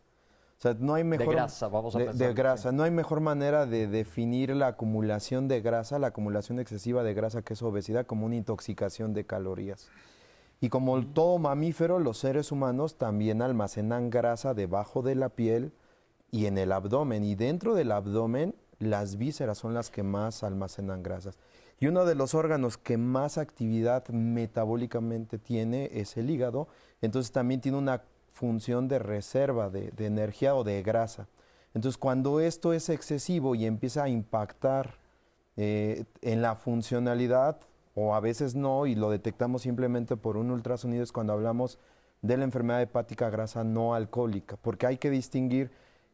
O sea, no hay mejor... De grasa, vamos a pensar. De grasa. Sí. No hay mejor manera de definir la acumulación de grasa, la acumulación excesiva de grasa, que es obesidad, como una intoxicación de calorías. Y como todo mamífero, los seres humanos también almacenan grasa debajo de la piel y en el abdomen. Y dentro del abdomen, las vísceras son las que más almacenan grasas. Y uno de los órganos que más actividad metabólicamente tiene es el hígado, entonces también tiene una función de reserva de energía o de grasa. Entonces cuando esto es excesivo y empieza a impactar en la funcionalidad, o a veces no, y lo detectamos simplemente por un ultrasonido, es cuando hablamos de la enfermedad hepática grasa no alcohólica, porque hay que distinguir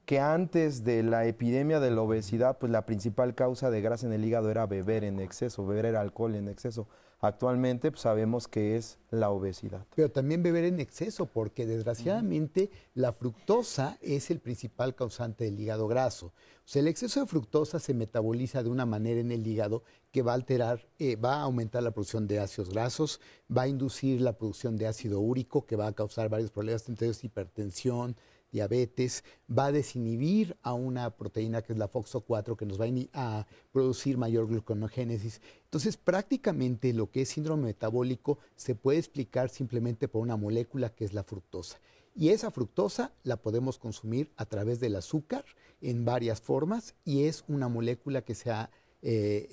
que antes de la epidemia de la obesidad, pues la principal causa de grasa en el hígado era beber en exceso, beber alcohol en exceso. Actualmente pues, sabemos que es la obesidad. Pero también beber en exceso, porque desgraciadamente la fructosa es el principal causante del hígado graso. O sea, el exceso de fructosa se metaboliza de una manera en el hígado que va a alterar, va a aumentar la producción de ácidos grasos, va a inducir la producción de ácido úrico, que va a causar varios problemas, entre ellos hipertensión, diabetes, va a desinhibir a una proteína que es la FOXO4 que nos va a producir mayor gluconogénesis. Entonces, prácticamente lo que es síndrome metabólico se puede explicar simplemente por una molécula que es la fructosa. Y esa fructosa la podemos consumir a través del azúcar en varias formas y es una molécula que se ha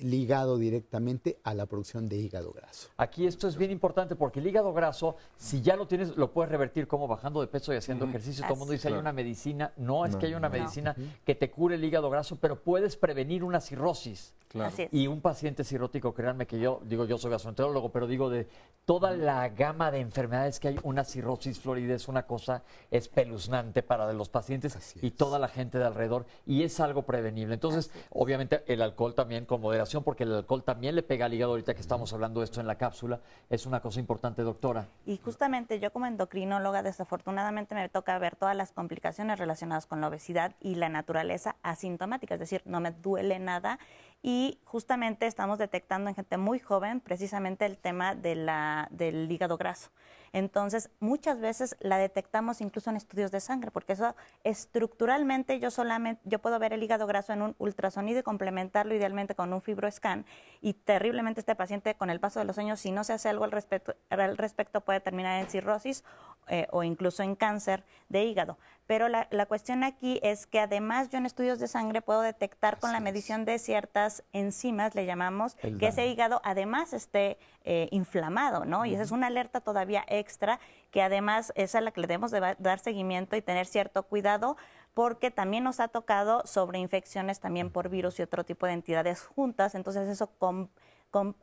ligado directamente a la producción de hígado graso. Aquí esto es bien importante porque el hígado graso, si ya lo tienes, lo puedes revertir como bajando de peso y haciendo ejercicio. Todo el mundo dice, hay una medicina. No, es que hay una medicina que te cure el hígado graso, pero puedes prevenir una cirrosis. Claro. Así es. Y un paciente cirrótico, créanme que yo soy gastroenterólogo, pero digo de toda la gama de enfermedades que hay, una cirrosis florida es una cosa espeluznante para los pacientes y toda la gente de alrededor, y es algo prevenible. Entonces, obviamente, el alcohol también con moderación, porque el alcohol también le pega al hígado. Ahorita que estamos hablando de esto en la cápsula, es una cosa importante, doctora. Y justamente yo como endocrinóloga, desafortunadamente me toca ver todas las complicaciones relacionadas con la obesidad y la naturaleza asintomática, es decir, no me duele nada. Y justamente estamos detectando en gente muy joven precisamente el tema del hígado graso. Entonces, muchas veces la detectamos incluso en estudios de sangre, porque eso estructuralmente yo puedo ver el hígado graso en un ultrasonido y complementarlo idealmente con un fibroscan, y terriblemente este paciente con el paso de los años, si no se hace algo al respecto puede terminar en cirrosis o incluso en cáncer de hígado. Pero la cuestión aquí es que además yo en estudios de sangre puedo detectar con la medición de ciertas enzimas, le llamamos, que ese hígado además esté inflamado, ¿no? Y esa es una alerta todavía extra, que además es a la que le debemos de dar seguimiento y tener cierto cuidado, porque también nos ha tocado sobreinfecciones también por virus y otro tipo de entidades juntas. Entonces eso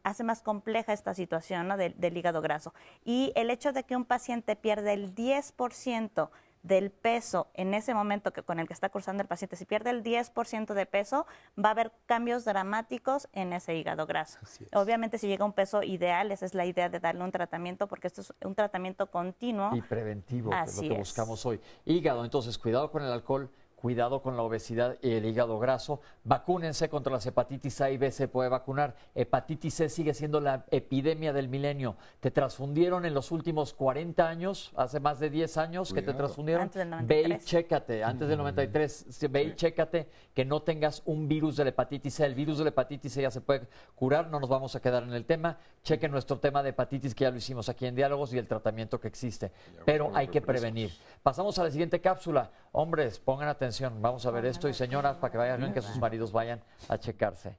hace más compleja esta situación, ¿no? del hígado graso. Y el hecho de que un paciente pierda el 10% del peso en ese momento con el que está cursando el paciente, si pierde el 10% de peso, va a haber cambios dramáticos en ese hígado graso. Obviamente, si llega a un peso ideal, esa es la idea de darle un tratamiento, porque esto es un tratamiento continuo. Y preventivo, que es lo que buscamos hoy. Hígado, entonces, cuidado con el alcohol, cuidado con la obesidad y el hígado graso. Vacúnense contra las hepatitis A y B, se puede vacunar. Hepatitis C sigue siendo la epidemia del milenio. ¿Te transfundieron en los últimos 40 años? ¿Hace más de 10 años que te transfundieron? Antes del 93. Ve y chécate, antes del 93. Ve y chécate que no tengas un virus de la hepatitis C. El virus de la hepatitis C ya se puede curar, no nos vamos a quedar en el tema. Chequen nuestro tema de hepatitis, que ya lo hicimos aquí en Diálogos, y el tratamiento que existe. Pero hay que prevenir. Pasamos a la siguiente cápsula. Hombres, pongan atención. Vamos a ver esto, y señoras, para que vayan, que sus maridos vayan a checarse.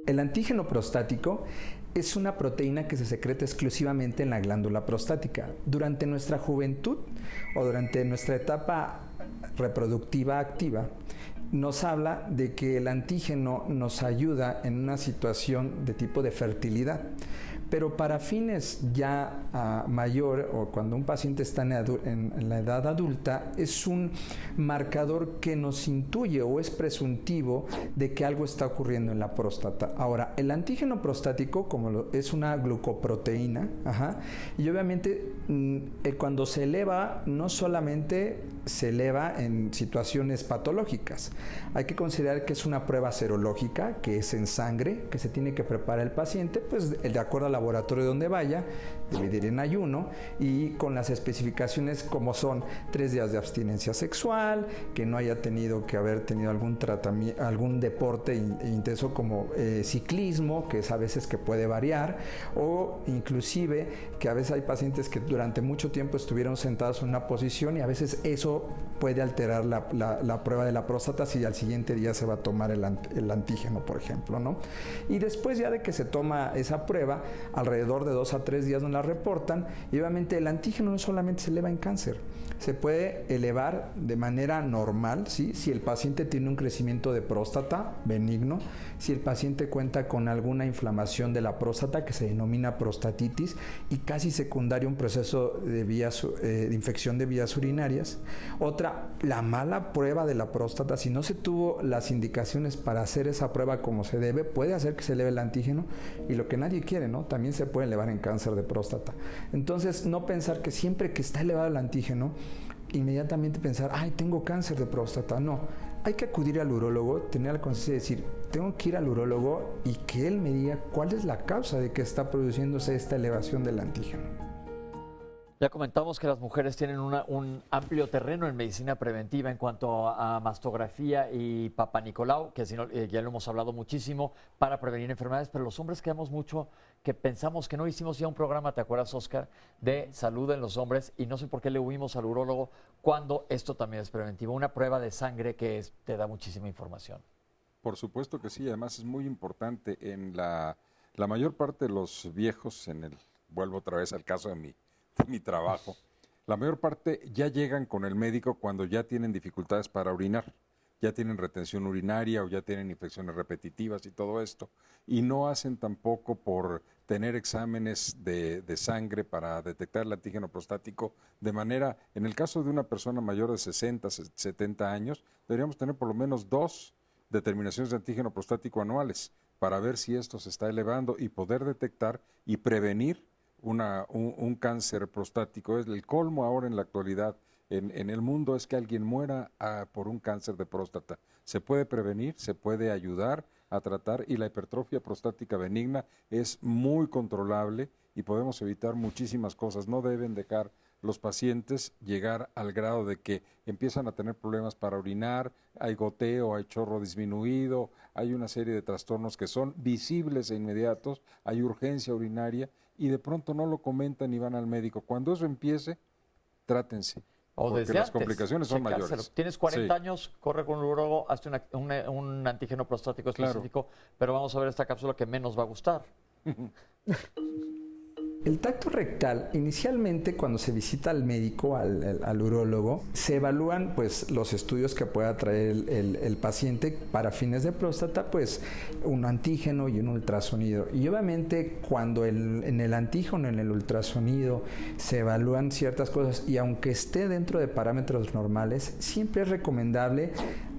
El antígeno prostático es una proteína que se secreta exclusivamente en la glándula prostática. Durante nuestra juventud o durante nuestra etapa reproductiva activa, nos habla de que el antígeno nos ayuda en una situación de tipo de fertilidad. Pero para fines ya mayor, o cuando un paciente está en la edad adulta, es un marcador que nos intuye o es presuntivo de que algo está ocurriendo en la próstata. Ahora, el antígeno prostático es una glucoproteína, y obviamente cuando se eleva, no solamente se eleva en situaciones patológicas. Hay que considerar que es una prueba serológica, que es en sangre, que se tiene que preparar el paciente, pues de acuerdo al laboratorio donde vaya, dividir en ayuno, y con las especificaciones como son 3 días de abstinencia sexual, que no haya tenido que haber tenido algún tratamiento, algún deporte intenso como ciclismo, que es a veces que puede variar, o inclusive que a veces hay pacientes que durante mucho tiempo estuvieron sentados en una posición y a veces eso puede alterar la prueba de la próstata si al siguiente día se va a tomar el antígeno, por ejemplo, ¿no? Y después ya de que se toma esa prueba, alrededor de 2 a 3 días nos la reportan, y obviamente el antígeno no solamente se eleva en cáncer, se puede elevar de manera normal, ¿sí? Si el paciente tiene un crecimiento de próstata benigno, si el paciente cuenta con alguna inflamación de la próstata que se denomina prostatitis y casi secundario un proceso de infección de vías urinarias. Otra, la mala prueba de la próstata, si no se tuvo las indicaciones para hacer esa prueba como se debe, puede hacer que se eleve el antígeno, y lo que nadie quiere, ¿no? También se puede elevar en cáncer de próstata. Entonces, no pensar que siempre que está elevado el antígeno, inmediatamente pensar, ay, tengo cáncer de próstata. No, hay que acudir al urólogo, tener la conciencia de decir, tengo que ir al urólogo y que él me diga cuál es la causa de que está produciéndose esta elevación del antígeno. Ya comentamos que las mujeres tienen un amplio terreno en medicina preventiva en cuanto a mastografía y Papa Nicolau, que ya lo hemos hablado muchísimo, para prevenir enfermedades, pero los hombres quedamos mucho que pensamos que no. Hicimos ya un programa, ¿te acuerdas, Oscar?, de salud en los hombres, y no sé por qué le huimos al urólogo cuando esto también es preventivo. Una prueba de sangre que te da muchísima información. Por supuesto que sí, además es muy importante. En la mayor parte de los viejos, vuelvo otra vez al caso de mi trabajo, la mayor parte ya llegan con el médico cuando ya tienen dificultades para orinar, ya tienen retención urinaria o ya tienen infecciones repetitivas y todo esto, y no hacen tampoco por tener exámenes de sangre para detectar el antígeno prostático, de manera, en el caso de una persona mayor de 60, 70 años, deberíamos tener por lo menos 2 determinaciones de antígeno prostático anuales para ver si esto se está elevando y poder detectar y prevenir un cáncer prostático. Es el colmo ahora en la actualidad en el mundo, es que alguien muera por un cáncer de próstata. Se puede prevenir, se puede ayudar a tratar, y la hipertrofia prostática benigna es muy controlable y podemos evitar muchísimas cosas. No deben dejar los pacientes llegar al grado de que empiezan a tener problemas para orinar, hay goteo, hay chorro disminuido, hay una serie de trastornos que son visibles e inmediatos, hay urgencia urinaria, y de pronto no lo comentan y van al médico. Cuando eso empiece, trátense. O porque las complicaciones son mayores. Tienes 40 años, corre con un urólogo, hazte un antígeno prostático específico, pero vamos a ver esta cápsula que menos va a gustar. El tacto rectal, inicialmente cuando se visita al médico, al urólogo, se evalúan pues los estudios que pueda traer el paciente para fines de próstata, pues un antígeno y un ultrasonido. Y obviamente cuando en el antígeno, en el ultrasonido, se evalúan ciertas cosas, y aunque esté dentro de parámetros normales, siempre es recomendable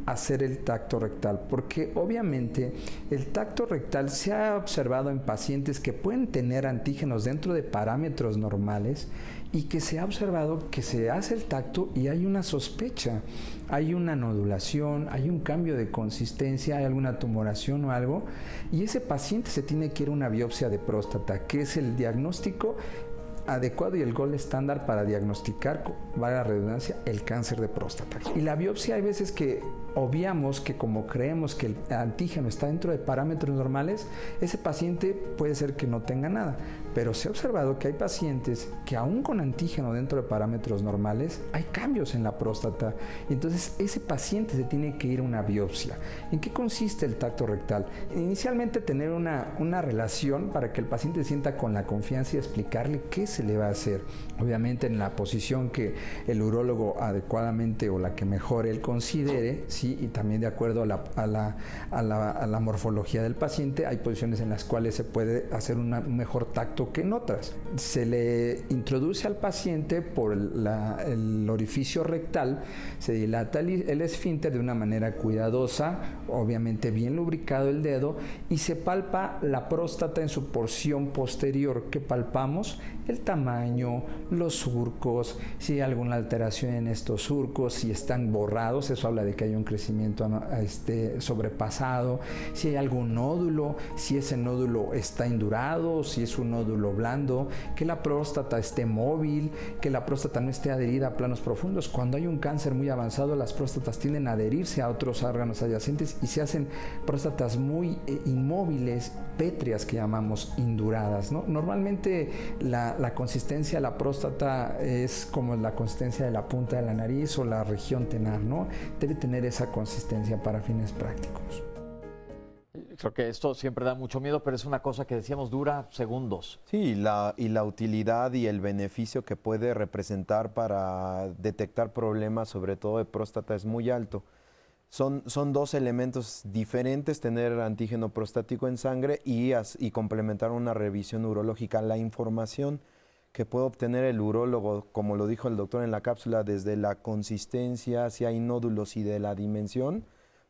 hacer el tacto rectal, porque obviamente el tacto rectal se ha observado en pacientes que pueden tener antígenos dentro de parámetros normales, y que se ha observado que se hace el tacto y hay una sospecha, hay una nodulación, hay un cambio de consistencia, hay alguna tumoración o algo, y ese paciente se tiene que ir a una biopsia de próstata, que es el diagnóstico adecuado y el gold estándar para diagnosticar, vale la redundancia, el cáncer de próstata. Y la biopsia, hay veces que obviamos que, como creemos que el antígeno está dentro de parámetros normales, ese paciente puede ser que no tenga nada, pero se ha observado que hay pacientes que aún con antígeno dentro de parámetros normales hay cambios en la próstata, y entonces ese paciente se tiene que ir a una biopsia. ¿En qué consiste el tacto rectal? Inicialmente tener una relación para que el paciente sienta con la confianza y explicarle qué se le va a hacer, obviamente en la posición que el urólogo adecuadamente o la que mejor él considere, ¿sí? Y también de acuerdo a la morfología del paciente. Hay posiciones en las cuales se puede hacer un mejor tacto que en otras. Se le introduce al paciente por el orificio rectal, se dilata el esfínter de una manera cuidadosa, obviamente bien lubricado el dedo, y se palpa la próstata en su porción posterior. ¿Qué palpamos? El tamaño, los surcos, si hay alguna alteración en estos surcos, si están borrados, eso habla de que hay un crecimiento sobrepasado, si hay algún nódulo, si ese nódulo está indurado, si es un nódulo blando, que la próstata esté móvil, que la próstata no esté adherida a planos profundos. Cuando hay un cáncer muy avanzado, las próstatas tienden a adherirse a otros órganos adyacentes y se hacen próstatas muy inmóviles, pétreas, que llamamos induradas, ¿no? Normalmente la la consistencia de la próstata es como la consistencia de la punta de la nariz o la región tenar, ¿no? Debe tener esa consistencia para fines prácticos. Creo que esto siempre da mucho miedo, pero es una cosa que decíamos dura segundos. Sí, y la utilidad y el beneficio que puede representar para detectar problemas, sobre todo de próstata, es muy alto. Son dos elementos diferentes, tener antígeno prostático en sangre y complementar una revisión urológica. La información que puede obtener el urólogo, como lo dijo el doctor en la cápsula, desde la consistencia, si hay nódulos y de la dimensión,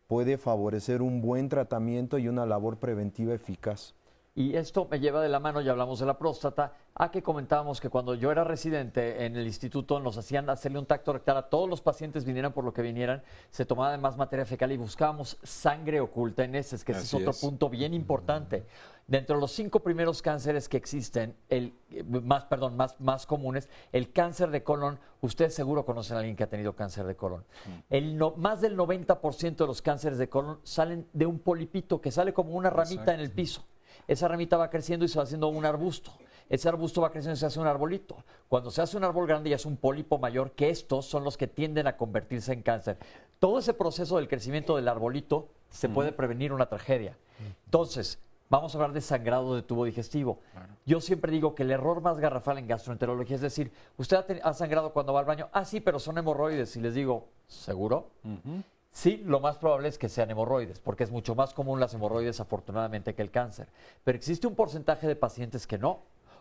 puede favorecer un buen tratamiento y una labor preventiva eficaz. Y esto me lleva de la mano, ya hablamos de la próstata, a que comentábamos que cuando yo era residente en el instituto nos hacían hacerle un tacto rectal a todos los pacientes, vinieran por lo que vinieran, se tomaba además materia fecal y buscábamos sangre oculta en heces, que ese es otro punto bien importante. Dentro de los 5 primeros cánceres que existen, más comunes, el cáncer de colon, ustedes seguro conocen a alguien que ha tenido cáncer de colon. Más del 90% de los cánceres de colon salen de un polipito que sale como una ramita en el piso. Esa ramita va creciendo y se va haciendo un arbusto. Ese arbusto va creciendo y se hace un arbolito. Cuando se hace un árbol grande ya es un pólipo mayor, que estos son los que tienden a convertirse en cáncer. Todo ese proceso del crecimiento del arbolito se puede prevenir una tragedia. Entonces, vamos a hablar de sangrado de tubo digestivo. Claro. Yo siempre digo que el error más garrafal en gastroenterología es decir, ¿usted ha sangrado cuando va al baño? Ah, sí, pero son hemorroides. Y les digo, ¿seguro? Sí, lo más probable es que sean hemorroides, porque es mucho más común las hemorroides, afortunadamente, que el cáncer. Pero existe un porcentaje de pacientes que no,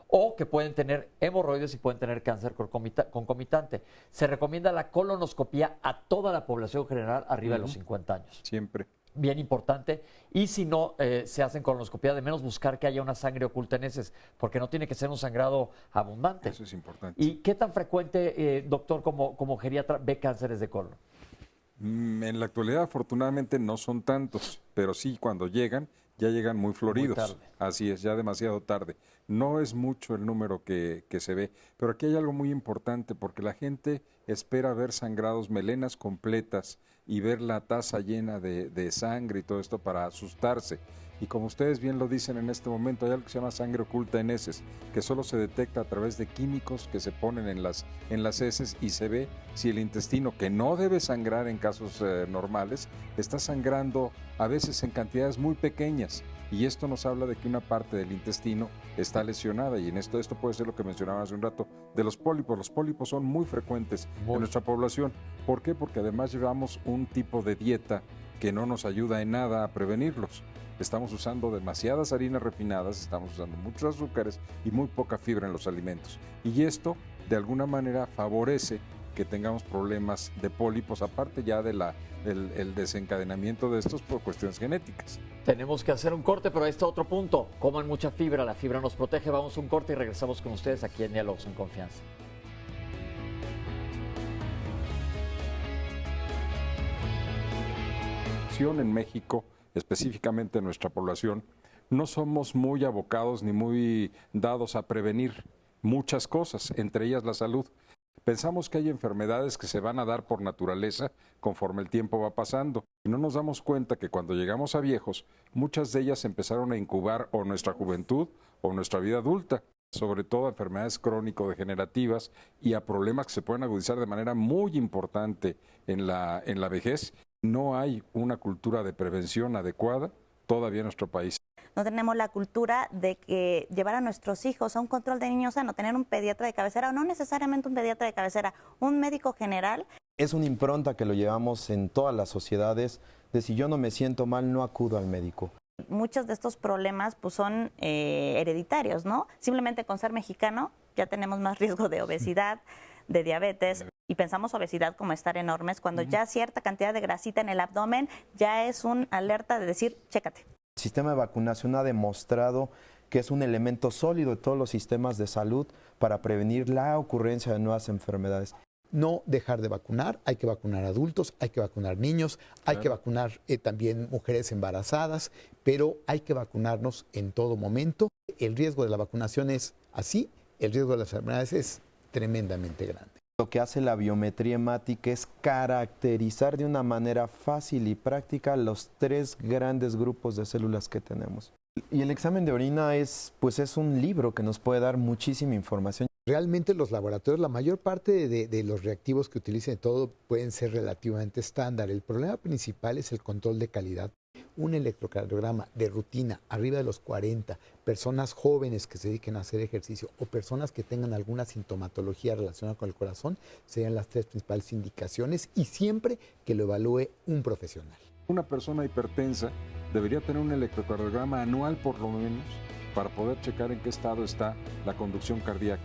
o que pueden tener hemorroides y pueden tener cáncer concomitante. Se recomienda la colonoscopía a toda la población general arriba de los 50 años. Siempre. Bien importante. Y si no se hacen colonoscopía, de menos buscar que haya una sangre oculta en heces, porque no tiene que ser un sangrado abundante. Eso es importante. ¿Y qué tan frecuente, doctor, como geriatra, ve cánceres de colon? En la actualidad, afortunadamente, no son tantos, pero sí, cuando llegan, ya llegan muy floridos. Muy tarde. Así es, ya demasiado tarde. No es mucho el número que se ve, pero aquí hay algo muy importante, porque la gente espera ver sangrados, melenas completas y ver la taza llena de sangre y todo esto para asustarse. Y como ustedes bien lo dicen en este momento, hay algo que se llama sangre oculta en heces, que solo se detecta a través de químicos que se ponen en las heces y se ve si el intestino, que no debe sangrar en casos normales, está sangrando a veces en cantidades muy pequeñas. Y esto nos habla de que una parte del intestino está lesionada, y en esto puede ser lo que mencionaba hace un rato de los pólipos. Los pólipos son muy frecuentes en nuestra población. ¿Por qué? Porque además llevamos un tipo de dieta que no nos ayuda en nada a prevenirlos. Estamos usando demasiadas harinas refinadas, estamos usando muchos azúcares y muy poca fibra en los alimentos. Y esto, de alguna manera, favorece que tengamos problemas de pólipos, aparte ya del desencadenamiento de estos por cuestiones genéticas. Tenemos que hacer un corte, pero ahí está otro punto. Coman mucha fibra, la fibra nos protege. Vamos a un corte y regresamos con ustedes aquí en Diálogos en Confianza. En México, específicamente en nuestra población, no somos muy abocados ni muy dados a prevenir muchas cosas, entre ellas la salud. Pensamos que hay enfermedades que se van a dar por naturaleza conforme el tiempo va pasando. Y no nos damos cuenta que cuando llegamos a viejos, muchas de ellas empezaron a incubar o nuestra juventud o nuestra vida adulta, sobre todo a enfermedades crónico-degenerativas y a problemas que se pueden agudizar de manera muy importante en la vejez. No hay una cultura de prevención adecuada todavía en nuestro país. No tenemos la cultura de que llevar a nuestros hijos a un control de niños sano, tener un pediatra de cabecera, o no necesariamente un pediatra de cabecera, un médico general. Es una impronta que lo llevamos en todas las sociedades, de si yo no me siento mal, no acudo al médico. Muchos de estos problemas pues, son hereditarios, ¿no? Simplemente con ser mexicano ya tenemos más riesgo de obesidad, de diabetes, y pensamos obesidad como estar enormes, cuando ya cierta cantidad de grasita en el abdomen ya es una alerta de decir, chécate. El sistema de vacunación ha demostrado que es un elemento sólido de todos los sistemas de salud para prevenir la ocurrencia de nuevas enfermedades. No dejar de vacunar, hay que vacunar adultos, hay que vacunar niños, hay que vacunar también mujeres embarazadas, pero hay que vacunarnos en todo momento. El riesgo de la vacunación es así, el riesgo de las enfermedades es tremendamente grande. Lo que hace la biometría hemática es caracterizar de una manera fácil y práctica los 3 grandes grupos de células que tenemos. Y el examen de orina es un libro que nos puede dar muchísima información. Realmente los laboratorios, la mayor parte de los reactivos que utilicen todo pueden ser relativamente estándar. El problema principal es el control de calidad. Un electrocardiograma de rutina arriba de los 40, personas jóvenes que se dediquen a hacer ejercicio o personas que tengan alguna sintomatología relacionada con el corazón serían las 3 principales indicaciones, y siempre que lo evalúe un profesional. Una persona hipertensa debería tener un electrocardiograma anual por lo menos para poder checar en qué estado está la conducción cardíaca.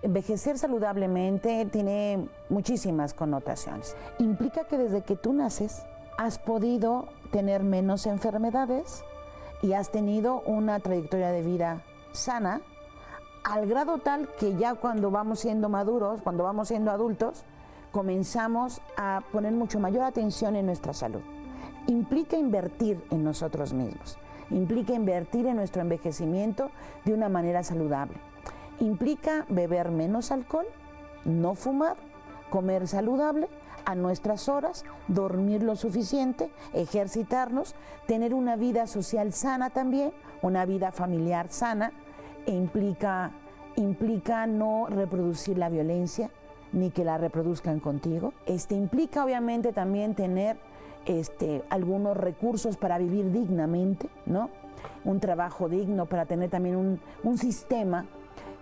Envejecer saludablemente tiene muchísimas connotaciones. Implica que desde que tú naces has podido tener menos enfermedades y has tenido una trayectoria de vida sana, al grado tal que ya cuando vamos siendo maduros, cuando vamos siendo adultos, comenzamos a poner mucho mayor atención en nuestra salud. Implica invertir en nosotros mismos, implica invertir en nuestro envejecimiento de una manera saludable. Implica beber menos alcohol, no fumar, comer saludable a nuestras horas, dormir lo suficiente, ejercitarnos, tener una vida social sana también, una vida familiar sana, e implica no reproducir la violencia ni que la reproduzcan contigo. Implica obviamente también tener algunos recursos para vivir dignamente, ¿no? Un trabajo digno, para tener también un sistema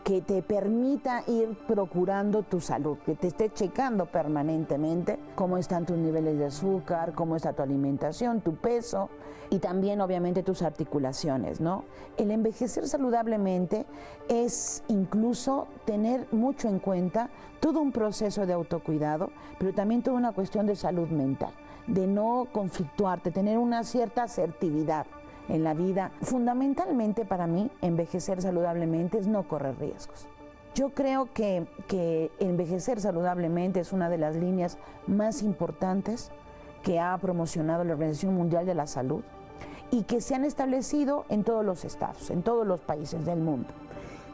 que te permita ir procurando tu salud, que te esté checando permanentemente cómo están tus niveles de azúcar, cómo está tu alimentación, tu peso y también obviamente tus articulaciones, ¿no? El envejecer saludablemente es incluso tener mucho en cuenta todo un proceso de autocuidado, pero también toda una cuestión de salud mental, de no conflictuarte, tener una cierta asertividad en la vida. Fundamentalmente para mí, envejecer saludablemente es no correr riesgos. Yo creo que envejecer saludablemente es una de las líneas más importantes que ha promocionado la Organización Mundial de la Salud y que se han establecido en todos los estados, en todos los países del mundo.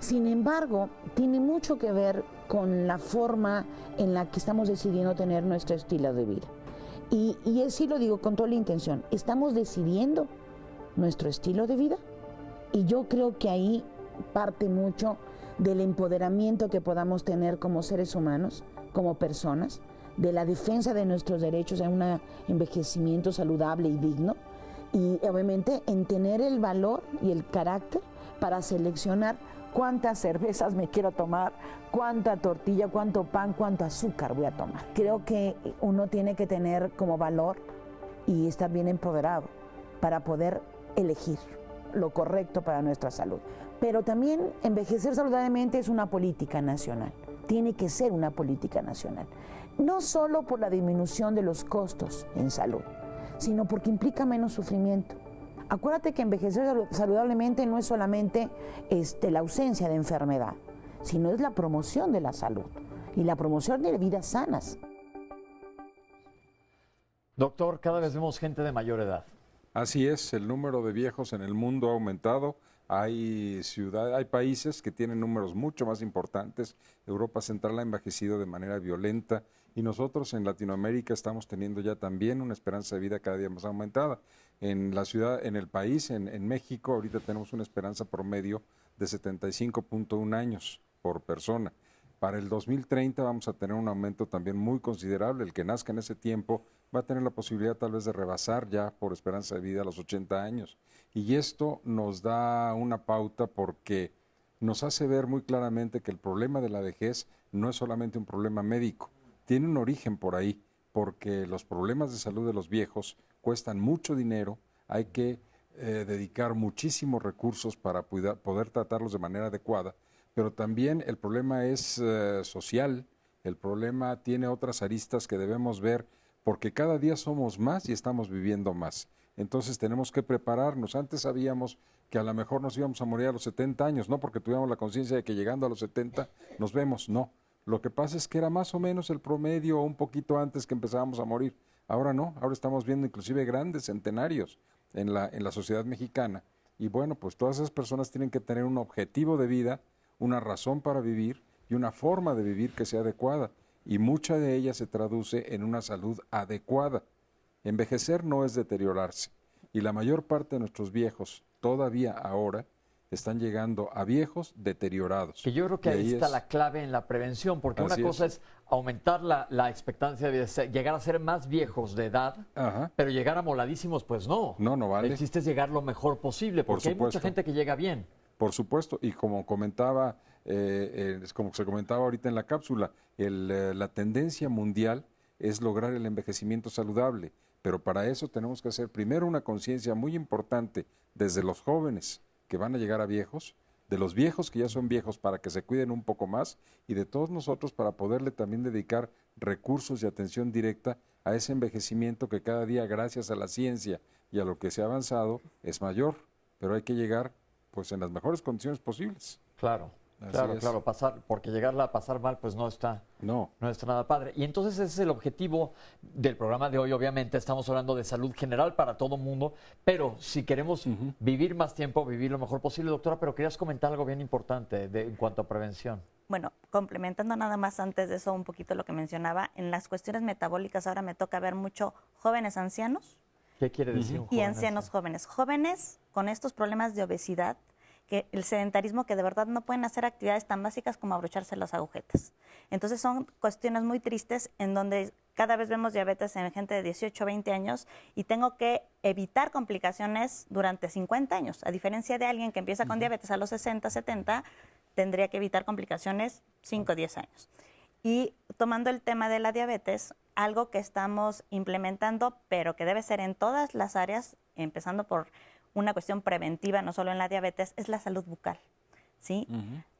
Sin embargo, tiene mucho que ver con la forma en la que estamos decidiendo tener nuestro estilo de vida. Y así lo digo con toda la intención. Estamos decidiendo nuestro estilo de vida, y yo creo que ahí parte mucho del empoderamiento que podamos tener como seres humanos, como personas, de la defensa de nuestros derechos a un envejecimiento saludable y digno, y obviamente en tener el valor y el carácter para seleccionar cuántas cervezas me quiero tomar, cuánta tortilla, cuánto pan, cuánto azúcar voy a tomar. Creo que uno tiene que tener como valor y estar bien empoderado para poder elegir lo correcto para nuestra salud. Pero también envejecer saludablemente es una política nacional, tiene que ser una política nacional, no solo por la disminución de los costos en salud, sino porque implica menos sufrimiento. Acuérdate que envejecer saludablemente no es solamente la ausencia de enfermedad, sino es la promoción de la salud y la promoción de vidas sanas. Doctor, cada vez vemos gente de mayor edad. Así es, el número de viejos en el mundo ha aumentado. Hay países que tienen números mucho más importantes. Europa Central ha envejecido de manera violenta y nosotros en Latinoamérica estamos teniendo ya también una esperanza de vida cada día más aumentada. En la ciudad, en el país, en México, ahorita tenemos una esperanza promedio de 75.1 años por persona. Para el 2030 vamos a tener un aumento también muy considerable. El que nazca en ese tiempo va a tener la posibilidad tal vez de rebasar ya por esperanza de vida los 80 años. Y esto nos da una pauta porque nos hace ver muy claramente que el problema de la vejez no es solamente un problema médico, tiene un origen por ahí, porque los problemas de salud de los viejos cuestan mucho dinero, hay que dedicar muchísimos recursos para poder tratarlos de manera adecuada, pero también el problema es social, el problema tiene otras aristas que debemos ver, porque cada día somos más y estamos viviendo más. Entonces tenemos que prepararnos. Antes sabíamos que a lo mejor nos íbamos a morir a los 70 años, no porque tuviéramos la conciencia de que llegando a los 70 nos vemos, no. Lo que pasa es que era más o menos el promedio un poquito antes que empezábamos a morir. Ahora no, ahora estamos viendo inclusive grandes centenarios en la sociedad mexicana. Y bueno, pues todas esas personas tienen que tener un objetivo de vida, una razón para vivir y una forma de vivir que sea adecuada. Y mucha de ella se traduce en una salud adecuada. Envejecer no es deteriorarse. Y la mayor parte de nuestros viejos, todavía ahora, están llegando a viejos deteriorados. Que yo creo que ahí está la clave en la prevención, porque una cosa es aumentar la expectancia de llegar a ser más viejos de edad, pero llegar a moladísimos, pues no. No vale. El chiste es llegar lo mejor posible, porque hay mucha gente que llega bien. Por supuesto, y como comentaba, como se comentaba ahorita en la cápsula, la tendencia mundial es lograr el envejecimiento saludable, pero para eso tenemos que hacer primero una conciencia muy importante desde los jóvenes que van a llegar a viejos, de los viejos que ya son viejos para que se cuiden un poco más y de todos nosotros para poderle también dedicar recursos y atención directa a ese envejecimiento que cada día, gracias a la ciencia y a lo que se ha avanzado, es mayor, pero hay que llegar pues en las mejores condiciones posibles. Claro, porque llegarla a pasar mal pues no está nada padre. Y entonces ese es el objetivo del programa de hoy. Obviamente estamos hablando de salud general para todo mundo, pero si queremos vivir más tiempo, vivir lo mejor posible, doctora, pero querías comentar algo bien importante en cuanto a prevención. Bueno, complementando nada más antes de eso un poquito lo que mencionaba, en las cuestiones metabólicas ahora me toca ver mucho jóvenes ancianos. ¿Qué quiere decir un joven? Y ancianos jóvenes. Jóvenes con estos problemas de obesidad, que el sedentarismo, que de verdad no pueden hacer actividades tan básicas como abrocharse las agujetas. Entonces son cuestiones muy tristes en donde cada vez vemos diabetes en gente de 18, 20 años y tengo que evitar complicaciones durante 50 años. A diferencia de alguien que empieza con diabetes a los 60, 70, tendría que evitar complicaciones 5, 10 años. Y tomando el tema de la diabetes, algo que estamos implementando, pero que debe ser en todas las áreas, empezando por una cuestión preventiva, no solo en la diabetes, es la salud bucal, ¿sí?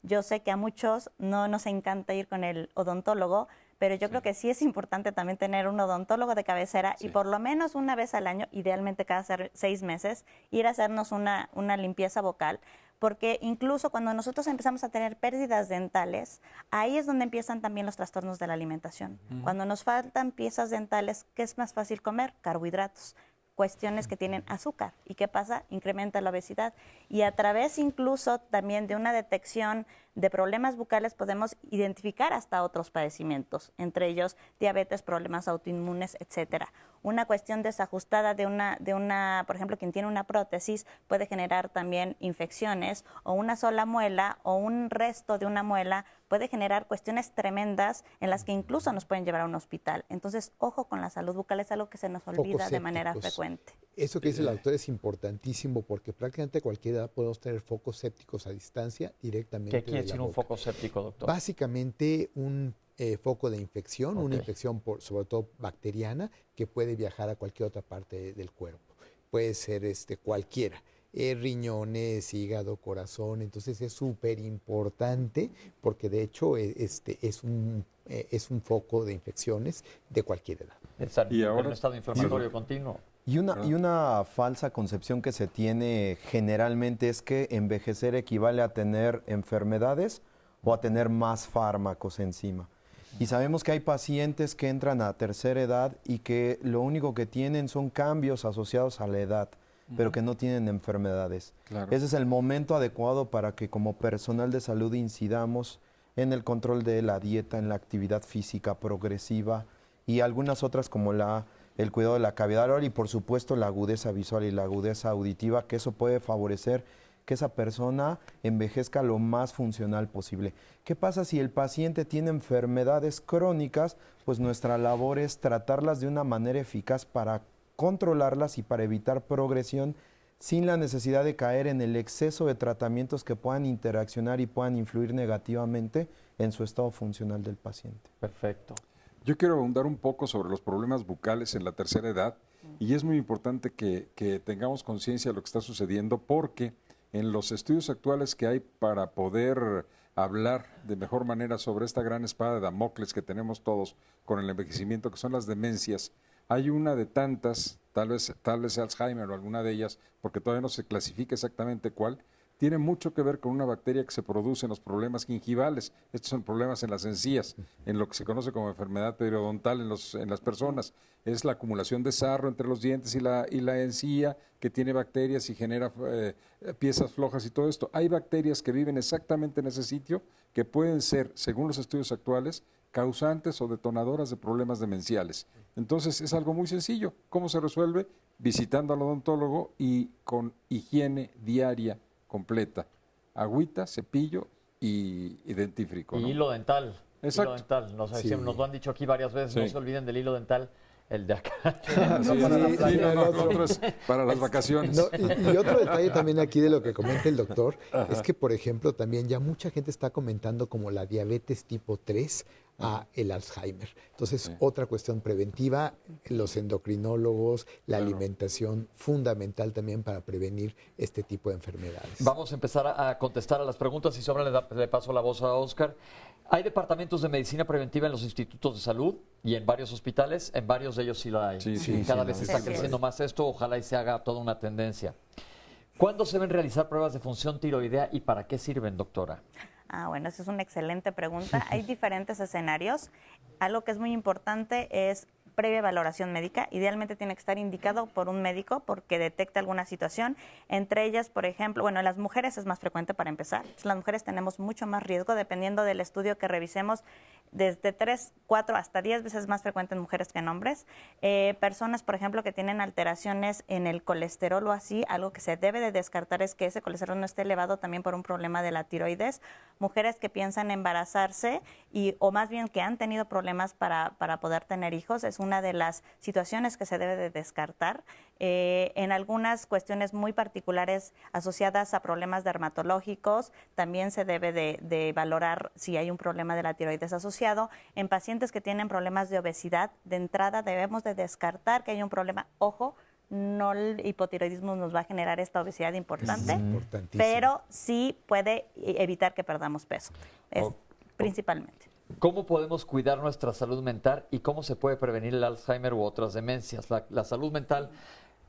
Yo sé que a muchos no nos encanta ir con el odontólogo, pero yo creo que sí es importante también tener un odontólogo de cabecera y por lo menos una vez al año, idealmente cada 6 meses, ir a hacernos una limpieza bucal, porque incluso cuando nosotros empezamos a tener pérdidas dentales, ahí es donde empiezan también los trastornos de la alimentación. Cuando nos faltan piezas dentales, ¿qué es más fácil comer? Carbohidratos. Cuestiones que tienen azúcar. ¿Y qué pasa? Incrementa la obesidad. Y a través incluso también de una detección de problemas bucales podemos identificar hasta otros padecimientos, entre ellos diabetes, problemas autoinmunes, etcétera. Una cuestión desajustada de una, por ejemplo, quien tiene una prótesis puede generar también infecciones, o una sola muela o un resto de una muela puede generar cuestiones tremendas en las que incluso nos pueden llevar a un hospital. Entonces, ojo con la salud bucal, es algo que se nos olvida de manera frecuente. Eso que dice el doctor es importantísimo porque prácticamente a cualquier edad podemos tener focos sépticos a distancia directamente. ¿Qué quiere decir un foco séptico, doctor? Básicamente un foco de infección, una infección sobre todo bacteriana que puede viajar a cualquier otra parte del cuerpo. Puede ser cualquiera. Riñones, hígado, corazón, entonces es súper importante porque de hecho es un foco de infecciones de cualquier edad. Y ahora un estado inflamatorio continuo. Y una falsa concepción que se tiene generalmente es que envejecer equivale a tener enfermedades o a tener más fármacos encima. Y sabemos que hay pacientes que entran a tercera edad y que lo único que tienen son cambios asociados a la edad, pero que no tienen enfermedades. Claro. Ese es el momento adecuado para que como personal de salud incidamos en el control de la dieta, en la actividad física progresiva y algunas otras como el cuidado de la cavidad oral y por supuesto la agudeza visual y la agudeza auditiva, que eso puede favorecer que esa persona envejezca lo más funcional posible. ¿Qué pasa si el paciente tiene enfermedades crónicas? Pues nuestra labor es tratarlas de una manera eficaz para controlarlas y para evitar progresión sin la necesidad de caer en el exceso de tratamientos que puedan interaccionar y puedan influir negativamente en su estado funcional del paciente. Perfecto. Yo quiero ahondar un poco sobre los problemas bucales en la tercera edad y es muy importante que tengamos conciencia de lo que está sucediendo porque en los estudios actuales que hay para poder hablar de mejor manera sobre esta gran espada de Damocles que tenemos todos con el envejecimiento, que son las demencias, hay una de tantas, tal vez Alzheimer o alguna de ellas, porque todavía no se clasifica exactamente cuál, tiene mucho que ver con una bacteria que se produce en los problemas gingivales. Estos son problemas en las encías, en lo que se conoce como enfermedad periodontal en las personas. Es la acumulación de sarro entre los dientes y la encía que tiene bacterias y genera piezas flojas y todo esto. Hay bacterias que viven exactamente en ese sitio que pueden ser, según los estudios actuales, causantes o detonadoras de problemas demenciales. Entonces es algo muy sencillo. ¿Cómo se resuelve? Visitando al odontólogo y con higiene diaria completa agüita, cepillo y dentífrico. Y ¿no? hilo dental. Exacto. Hilo dental. Nos lo han dicho aquí varias veces, Sí. no se olviden del hilo dental. El de acá. Otro es para las vacaciones. No, y otro detalle también aquí de lo que comenta el doctor es que, por ejemplo, también ya mucha gente está comentando como la diabetes tipo 3 a el Alzheimer. Entonces, otra cuestión preventiva, los endocrinólogos, la alimentación, fundamental también para prevenir este tipo de enfermedades. Vamos a empezar a contestar a las preguntas. Si sobra, le paso la voz a Oscar. ¿Hay departamentos de medicina preventiva en los institutos de salud y en varios hospitales? En varios de ellos sí la hay. Cada vez está creciendo más esto. Ojalá y se haga toda una tendencia. ¿Cuándo se deben realizar pruebas de función tiroidea y para qué sirven, doctora? Bueno, esa es una excelente pregunta. Hay diferentes escenarios. Algo que es muy importante es previa valoración médica. Idealmente tiene que estar indicado por un médico porque detecta alguna situación. Entre ellas, por ejemplo, bueno, en las mujeres es más frecuente para empezar. Las mujeres tenemos mucho más riesgo, dependiendo del estudio que revisemos, desde 3, 4 hasta 10 veces más frecuente en mujeres que en hombres. Personas, por ejemplo, que tienen alteraciones en el colesterol o así, algo que se debe de descartar es que ese colesterol no esté elevado también por un problema de la tiroides. Mujeres que piensan embarazarse o más bien que han tenido problemas para poder tener hijos, es una de las situaciones que se debe de descartar. En algunas cuestiones muy particulares asociadas a problemas dermatológicos, también se debe de valorar si hay un problema de la tiroides asociado. En pacientes que tienen problemas de obesidad, de entrada debemos de descartar que hay un problema. Ojo, no el hipotiroidismo nos va a generar esta obesidad importante, pero sí puede evitar que perdamos peso, principalmente. ¿Cómo podemos cuidar nuestra salud mental y cómo se puede prevenir el Alzheimer u otras demencias? La salud mental,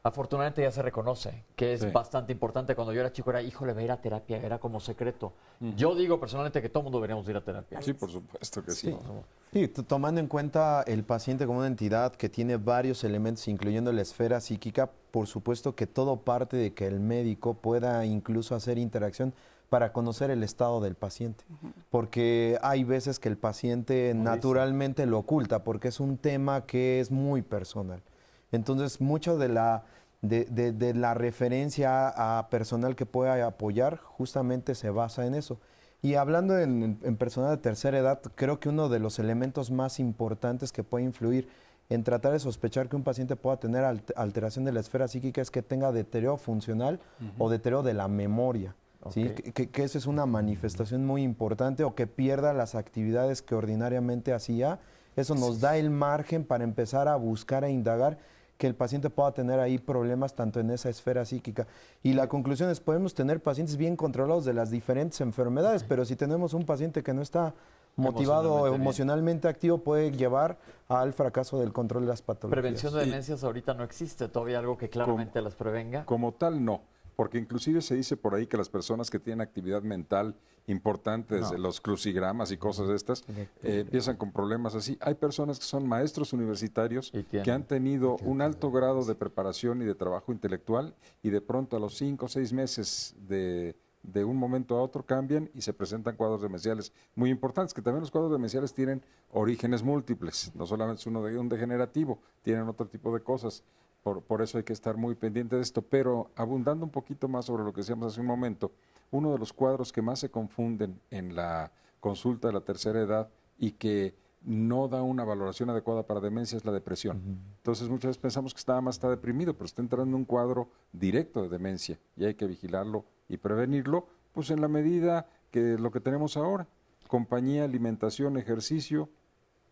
afortunadamente, ya se reconoce que es bastante importante. Cuando yo era chico era, híjole, voy a ir a terapia, era como secreto. Yo digo personalmente que todo mundo deberíamos ir a terapia. Sí, por supuesto que sí. Sí, tomando en cuenta el paciente como una entidad que tiene varios elementos, incluyendo la esfera psíquica, por supuesto que todo parte de que el médico pueda incluso hacer interacción para conocer el estado del paciente, porque hay veces que el paciente naturalmente lo oculta, porque es un tema que es muy personal. Entonces, mucho de la referencia a personal que pueda apoyar justamente se basa en eso. Y hablando en personas de tercera edad, creo que uno de los elementos más importantes que puede influir en tratar de sospechar que un paciente pueda tener alteración de la esfera psíquica es que tenga deterioro funcional o deterioro de la memoria. ¿Sí? Que esa es una manifestación muy importante, o que pierda las actividades que ordinariamente hacía. Eso nos da el margen para empezar a buscar e indagar que el paciente pueda tener ahí problemas tanto en esa esfera psíquica. Y la conclusión es, podemos tener pacientes bien controlados de las diferentes enfermedades, pero si tenemos un paciente que no está motivado o emocionalmente activo, puede llevar al fracaso del control de las patologías. Prevención de demencias ahorita no existe, todavía algo que claramente las prevenga. Como tal, no. Porque inclusive se dice por ahí que las personas que tienen actividad mental importante, desde los crucigramas y cosas de estas, empiezan con problemas así. Hay personas que son maestros universitarios que han tenido un alto grado de preparación y de trabajo intelectual y de pronto a los 5 o 6 meses de un momento a otro cambian y se presentan cuadros demenciales muy importantes, que también los cuadros demenciales tienen orígenes múltiples, no solamente es un degenerativo, tienen otro tipo de cosas. Por eso hay que estar muy pendiente de esto. Pero abundando un poquito más sobre lo que decíamos hace un momento, uno de los cuadros que más se confunden en la consulta de la tercera edad y que no da una valoración adecuada para demencia es la depresión. Entonces muchas veces pensamos que nada más está deprimido, pero está entrando en un cuadro directo de demencia y hay que vigilarlo y prevenirlo, pues en la medida que lo que tenemos ahora, compañía, alimentación, ejercicio,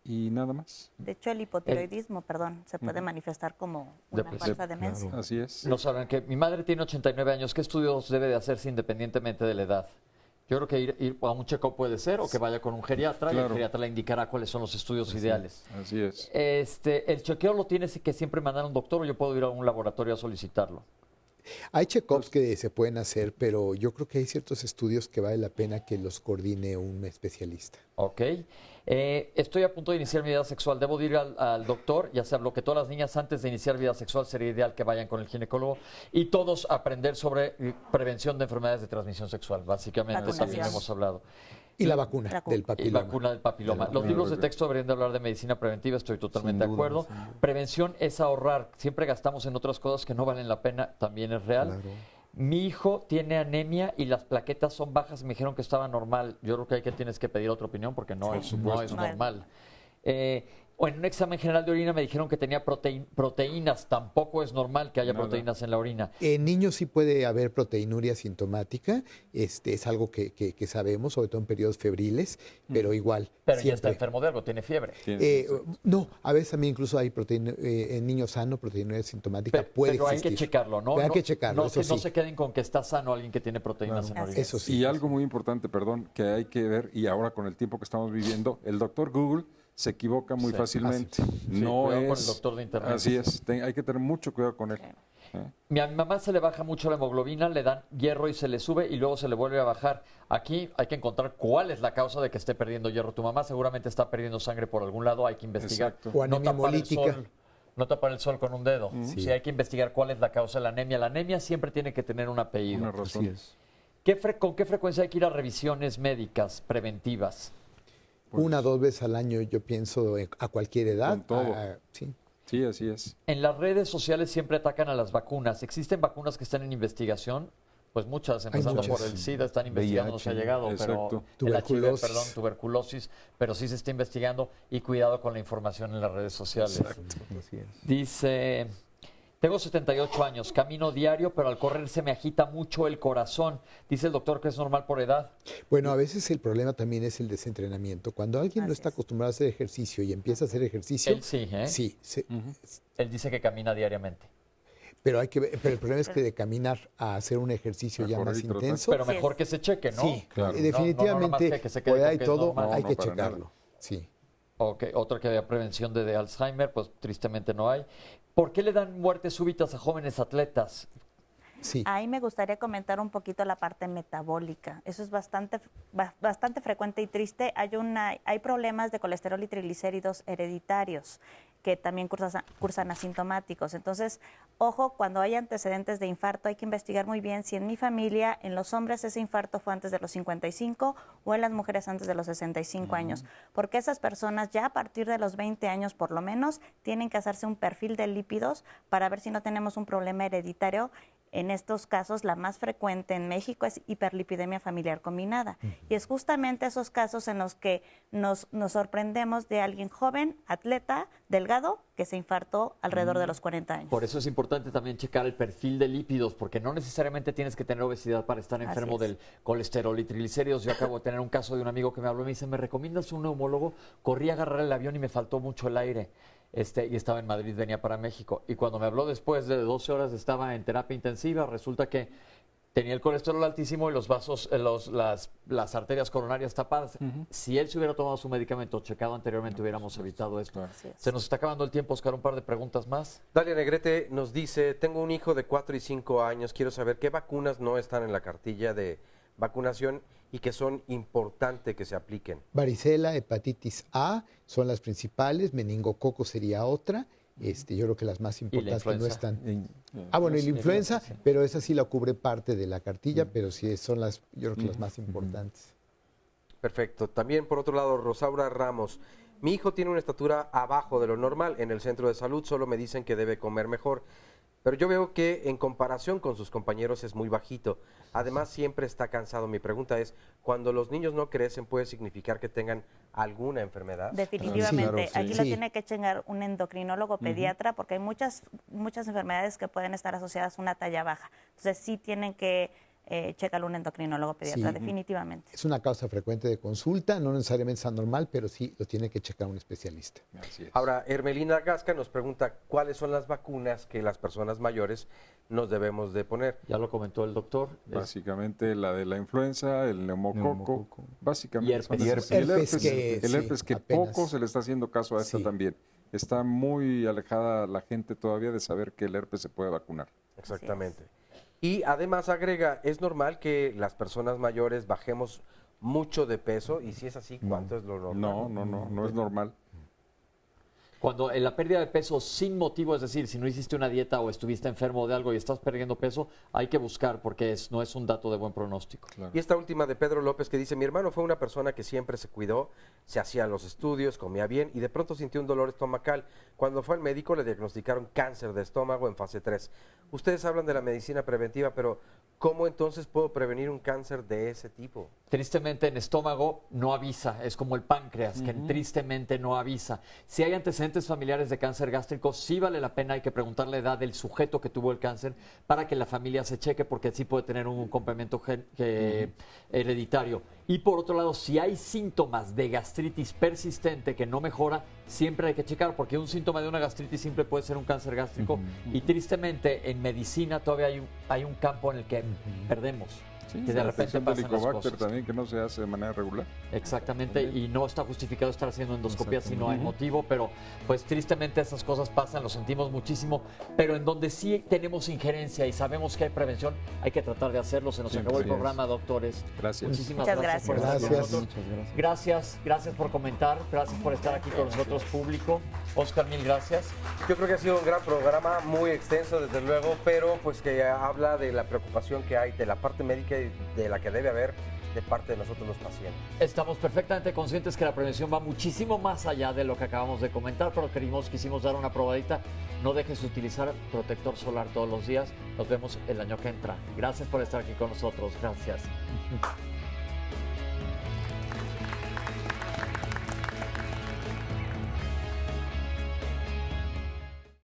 y nada más. De hecho, el hipotiroidismo, se puede manifestar como una falsa demencia. Claro. Así es. No saben que mi madre tiene 89 años. ¿Qué estudios debe de hacerse independientemente de la edad? Yo creo que ir a un check-up puede ser, o que vaya con un geriatra, y el geriatra le indicará cuáles son los estudios ideales. Así es. ¿El chequeo lo tiene que siempre mandar a un doctor o yo puedo ir a un laboratorio a solicitarlo? Hay check-ups que se pueden hacer, pero yo creo que hay ciertos estudios que vale la pena que los coordine un especialista. Ok. Estoy a punto de iniciar mi vida sexual. ¿Debo de ir al doctor? Ya se habló que todas las niñas antes de iniciar vida sexual sería ideal que vayan con el ginecólogo y todos aprender sobre prevención de enfermedades de transmisión sexual. Básicamente también hemos hablado. Y la vacuna del papiloma. Y vacuna del papiloma. Los libros de texto deberían de hablar de medicina preventiva, estoy totalmente de acuerdo. Prevención es ahorrar. Siempre gastamos en otras cosas que no valen la pena, también es real. Mi hijo tiene anemia y las plaquetas son bajas, me dijeron que estaba normal. Yo creo que ahí que tienes que pedir otra opinión porque no es normal. O en un examen general de orina me dijeron que tenía proteínas. Tampoco es normal que haya proteínas en la orina. En niños sí puede haber proteinuria sintomática. Es algo que sabemos, sobre todo en periodos febriles, pero igual. Pero siempre. ya está enfermo de algo, tiene fiebre. No, a veces también incluso hay en niños sanos proteinuria sintomática. Puede pero existir. hay que checarlo, ¿no? Hay que checarlo, no, eso sí. No se queden con que está sano alguien que tiene proteínas en orina. Eso sí. Y algo muy importante, perdón, que hay que ver, y ahora con el tiempo que estamos viviendo, el doctor Google se equivoca muy fácilmente. No es con el doctor de internet. Así es, hay que tener mucho cuidado con él. Mi mamá se le baja mucho la hemoglobina, le dan hierro y se le sube y luego se le vuelve a bajar. Aquí hay que encontrar cuál es la causa de que esté perdiendo hierro. Tu mamá seguramente está perdiendo sangre por algún lado, hay que investigar. O anemia hemolítica. No tapar el sol con un dedo. Sí, hay que investigar cuál es la causa de la anemia. La anemia siempre tiene que tener un apellido. Una razón. ¿Con qué frecuencia hay que ir a revisiones médicas preventivas? 1 o 2 veces al año, yo pienso, a cualquier edad. Con todo. Sí, así es. En las redes sociales siempre atacan a las vacunas. ¿Existen vacunas que están en investigación? Pues muchas, empezando por el SIDA, están investigando, no se ha llegado, exacto. pero tuberculosis, pero sí se está investigando y cuidado con la información en las redes sociales. Exacto. Así es. Dice, tengo 78 años, camino diario, pero al correr se me agita mucho el corazón. Dice el doctor que es normal por edad. Bueno, a veces el problema también es el desentrenamiento. Cuando alguien no está acostumbrado a hacer ejercicio y empieza a hacer ejercicio... Él sí, ¿eh? Sí. Él dice que camina diariamente. Pero el problema es que de caminar a hacer un ejercicio ya más intenso... Pero mejor que se cheque, ¿no? Sí, claro. definitivamente, por ahí todo hay que checarlo. Sí. Ok, otra que había prevención de Alzheimer, pues tristemente no hay. ¿Por qué le dan muertes súbitas a jóvenes atletas? Sí. Ahí me gustaría comentar un poquito la parte metabólica. Eso es bastante frecuente y triste. Hay problemas de colesterol y triglicéridos hereditarios que también cursan asintomáticos. Entonces, ojo, cuando hay antecedentes de infarto hay que investigar muy bien si en mi familia, en los hombres ese infarto fue antes de los 55 o en las mujeres antes de los 65 años. Porque esas personas ya a partir de los 20 años por lo menos tienen que hacerse un perfil de lípidos para ver si no tenemos un problema hereditario. En estos casos, la más frecuente en México es hiperlipidemia familiar combinada. Y es justamente esos casos en los que nos sorprendemos de alguien joven, atleta, delgado, que se infartó alrededor de los 40 años. Por eso es importante también checar el perfil de lípidos, porque no necesariamente tienes que tener obesidad para estar enfermo del colesterol y triglicéridos. Yo acabo de tener un caso de un amigo que me habló y me dice, ¿me recomiendas un neumólogo? Corrí a agarrar el avión y me faltó mucho el aire. Y estaba en Madrid, venía para México. Y cuando me habló después de 12 horas, estaba en terapia intensiva. Resulta que tenía el colesterol altísimo y los vasos, las arterias coronarias tapadas. Si él se hubiera tomado su medicamento checado anteriormente, hubiéramos evitado esto. Se nos está acabando el tiempo, Oscar. Un par de preguntas más. Dalia Negrete nos dice, tengo un hijo de 4 y 5 años. Quiero saber qué vacunas no están en la cartilla de vacunación y que son importantes que se apliquen. Varicela, hepatitis A son las principales, meningococo sería otra. Yo creo que las más importantes que no están. Bueno, y la influenza, pero esa sí la cubre parte de la cartilla, pero sí son yo creo que las más importantes. Perfecto. También por otro lado, Rosaura Ramos. Mi hijo tiene una estatura abajo de lo normal. En el centro de salud solo me dicen que debe comer mejor. Pero yo veo que en comparación con sus compañeros es muy bajito. Además, siempre está cansado. Mi pregunta es, ¿cuando los niños no crecen puede significar que tengan alguna enfermedad? Definitivamente. Aquí lo tiene que checar un endocrinólogo pediatra porque hay muchas enfermedades que pueden estar asociadas a una talla baja. Entonces, sí tienen que checarlo un endocrinólogo pediatra, definitivamente. Es una causa frecuente de consulta, no necesariamente es anormal, pero sí lo tiene que checar un especialista. Ahora, Hermelina Gasca nos pregunta cuáles son las vacunas que las personas mayores nos debemos de poner. Ya lo comentó el doctor. Básicamente la de la influenza, el neumococo, básicamente. Y herpes. El herpes que poco se le está haciendo caso a esta también. Está muy alejada la gente todavía de saber que el herpes se puede vacunar. Exactamente. Y además agrega, ¿es normal que las personas mayores bajemos mucho de peso? Y si es así, ¿cuánto es lo normal? No es normal. Cuando en la pérdida de peso sin motivo, es decir, si no hiciste una dieta o estuviste enfermo de algo y estás perdiendo peso, hay que buscar porque no es un dato de buen pronóstico. Claro. Y esta última de Pedro López que dice, mi hermano fue una persona que siempre se cuidó, se hacía los estudios, comía bien y de pronto sintió un dolor estomacal. Cuando fue al médico le diagnosticaron cáncer de estómago en fase 3. Ustedes hablan de la medicina preventiva, pero ¿cómo entonces puedo prevenir un cáncer de ese tipo? Tristemente en estómago no avisa, es como el páncreas, que tristemente no avisa. Si hay antecedentes familiares de cáncer gástrico, sí vale la pena, hay que preguntar la edad del sujeto que tuvo el cáncer para que la familia se cheque, porque sí puede tener un complemento hereditario. Y por otro lado, si hay síntomas de gastritis persistente que no mejora, siempre hay que checar, porque un síntoma de una gastritis simple puede ser un cáncer gástrico. Y tristemente en medicina todavía hay un campo en el que perdemos. Sí, que de repente pasan las cosas. También, que no se hace de manera regular. Exactamente, y no está justificado estar haciendo endoscopia si no hay motivo, pero pues tristemente esas cosas pasan, lo sentimos muchísimo, pero en donde sí tenemos injerencia y sabemos que hay prevención, hay que tratar de hacerlo. Se nos acabó el programa, doctores. Gracias. Muchísimas gracias por estar con nosotros. Gracias por comentar, gracias por estar aquí con nosotros, público. Oscar, mil gracias. Yo creo que ha sido un gran programa, muy extenso desde luego, pero pues que habla de la preocupación que hay de la parte médica y de la que debe haber de parte de nosotros los pacientes. Estamos perfectamente conscientes que la prevención va muchísimo más allá de lo que acabamos de comentar, pero quisimos dar una probadita. No dejes de utilizar protector solar todos los días. Nos vemos el año que entra. Gracias por estar aquí con nosotros. Gracias.